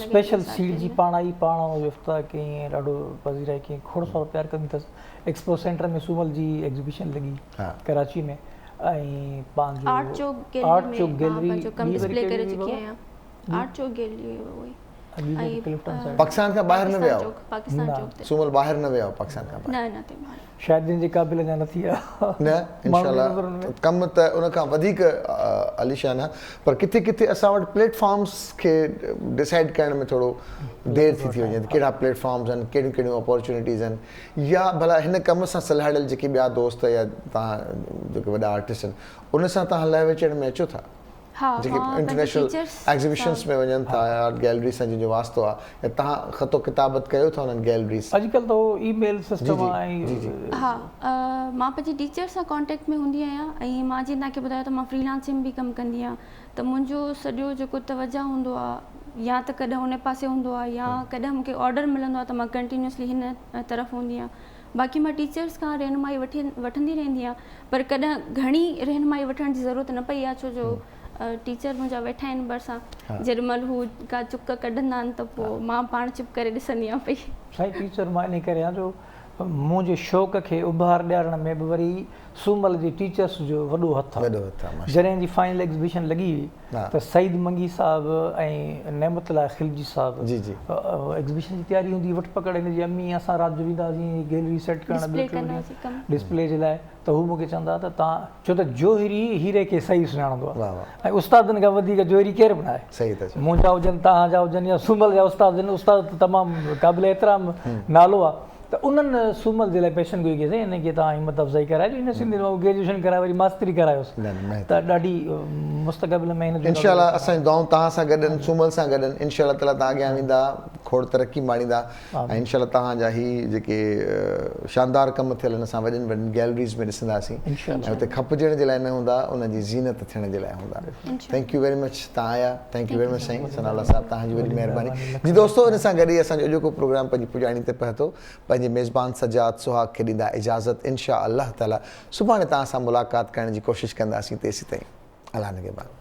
स्पेशल सीट जी पाण आई, पाण इफ़्ताह कई, ॾाढो पाज़ीराई कई, खोड़ सारो प्यार कंदी अथसि। एक्सपो सेंटर में सूमल जी एग्ज़िबिशन लॻी कराची में, ऐं पंहिंजो आर्ट चौक गैलरी पाकिस्तान खां ॿाहिरि न विया हो? सूमल ॿाहिरि न विया हो पाकिस्तान खां? शायदि जे क़ाबिल अञा न थी आहे न। इंशाल्लाह कमु त उन खां वधीक आलीशान आहे, पर किथे किथे असां वटि प्लेटफॉर्म्स खे डिसाइड करण में थोरो देरि थी वञे, कहिड़ा प्लेटफॉर्म्स आहिनि, कहिड़ियूं कहिड़ियूं अपॉर्चुनिटीज़ आहिनि, या भला हिन कम सां सलाहियल जेके ॿिया दोस्त या तव्हां जेके वॾा आर्टिस्ट आहिनि उन सां तव्हां हलाए विचण में अचो था, जेके इंटरनेशनल एग्ज़िबिशन्स में वञनि था, आर्ट गैलरी सां जंहिंजो वास्तो आहे, या तव्हां ख़तो किताबत कयो था उन्हनि गैलरीज़? अॼुकल्ह त उहो ईमेल सिस्टम आहे। हा, मां पंहिंजी टीचर सां कॉन्टेक्ट में हूंदी आहियां, ऐं मां जीअं तव्हांखे ॿुधायो त मां फ्रीलांसिंग बि कमु कंदी आहियां, त मुंहिंजो सॼो जेको तवजा हूंदो आहे या त कॾहिं उन पासे हूंदो आहे, या कॾहिं मूंखे ऑडर मिलंदो आहे त मां कंटिन्यूसली हिन तरफ़ हूंदी आहियां। बाक़ी मां टीचर्स खां रहनुमाई वठंदी रहंदी आहियां, पर कॾहिं घणी रहनुमाई वठण जी ज़रूरत न पई आहे, छो जो टीचर मुंहिंजा वेठा आहिनि भरिसां। जेॾीमहिल हू का चुक कढंदा आहिनि त पोइ मां पाण चुप करे ॾिसंदी आहियां पई। साईं टीचर मां इन करे आहियां जो मुंहिंजे शौक़ खे उभार ॾियारण में बि वरी सूमल जे टीचर्स जो वॾो हथु आहे। जॾहिं जी फाइनल एग्ज़िबिशन लॻी हुई त सईद मंगी साहिबु ऐं नेमतुल्लाह खिलजी साहिबु एग्ज़िबिशन जी तयारी हूंदी, वठि पकड़ हिन जी अम्मी असां राति जो वेंदा हुआसीं गैलरी सेट करणु डिस्प्ले जे लाइ, त हू मूंखे चवंदा त तव्हां छो त जोहरी हीरे खे सही सुञाणंदो आहे, ऐं उस्तादनि खां वधीक जोहरी केरु बि न आहे। मुंहिंजा हुजनि, तव्हांजा हुजनि, या सूमल जा उस्ताद आहिनि, उस्ताद त तमामु क़ाबिल एतिराम नालो आहे, त उन्हनि सूमल जे लाइ पेशन गोई कईसीं हिनखे तव्हां हिमत अफ़ज़ाई कराइजो हिन सिंधी में ग्रेजुएशन कराए वरी मास्तरी करायोसि त ॾाढी मुस्तक़बिल में हिन जो इंशाल्लाह असांजी दुआऊं तव्हां सां गॾु आहिनि, सूमल सां गॾु आहिनि। इंशाल्लाह ताला तव्हां अॻियां वेंदा, खोड़ तरक़ी माणींदा ऐं इंशाल्लाह तव्हांजा ही जेके शानदार कम थियल आहिनि असां वॾनि वॾनि गैलरीज़ में ॾिसंदासीं ऐं हुते खपजण जे लाइ न हूंदा, उनजी ज़ीनत थियण जे लाइ हूंदा। थैंक यू वेरी मच तव्हां आया, थैंक यू वेरी मच साईं सनाउल्लाह साहिबु, तव्हांजी वॾी महिरबानी। जी दोस्तो, इन सां गॾु ई असांजो अॼोको प्रोग्राम पंहिंजी पुॼाणी ते पहुतो। पंहिंजे मेज़बान सजाद सुहाग खे ॾींदा इजाज़त। इंशा अल्लाह ताला सुभाणे तव्हां सां मुलाक़ात करण जी कोशिशि कंदासीं। तेसीं ताईं अल्लाह निगहबान।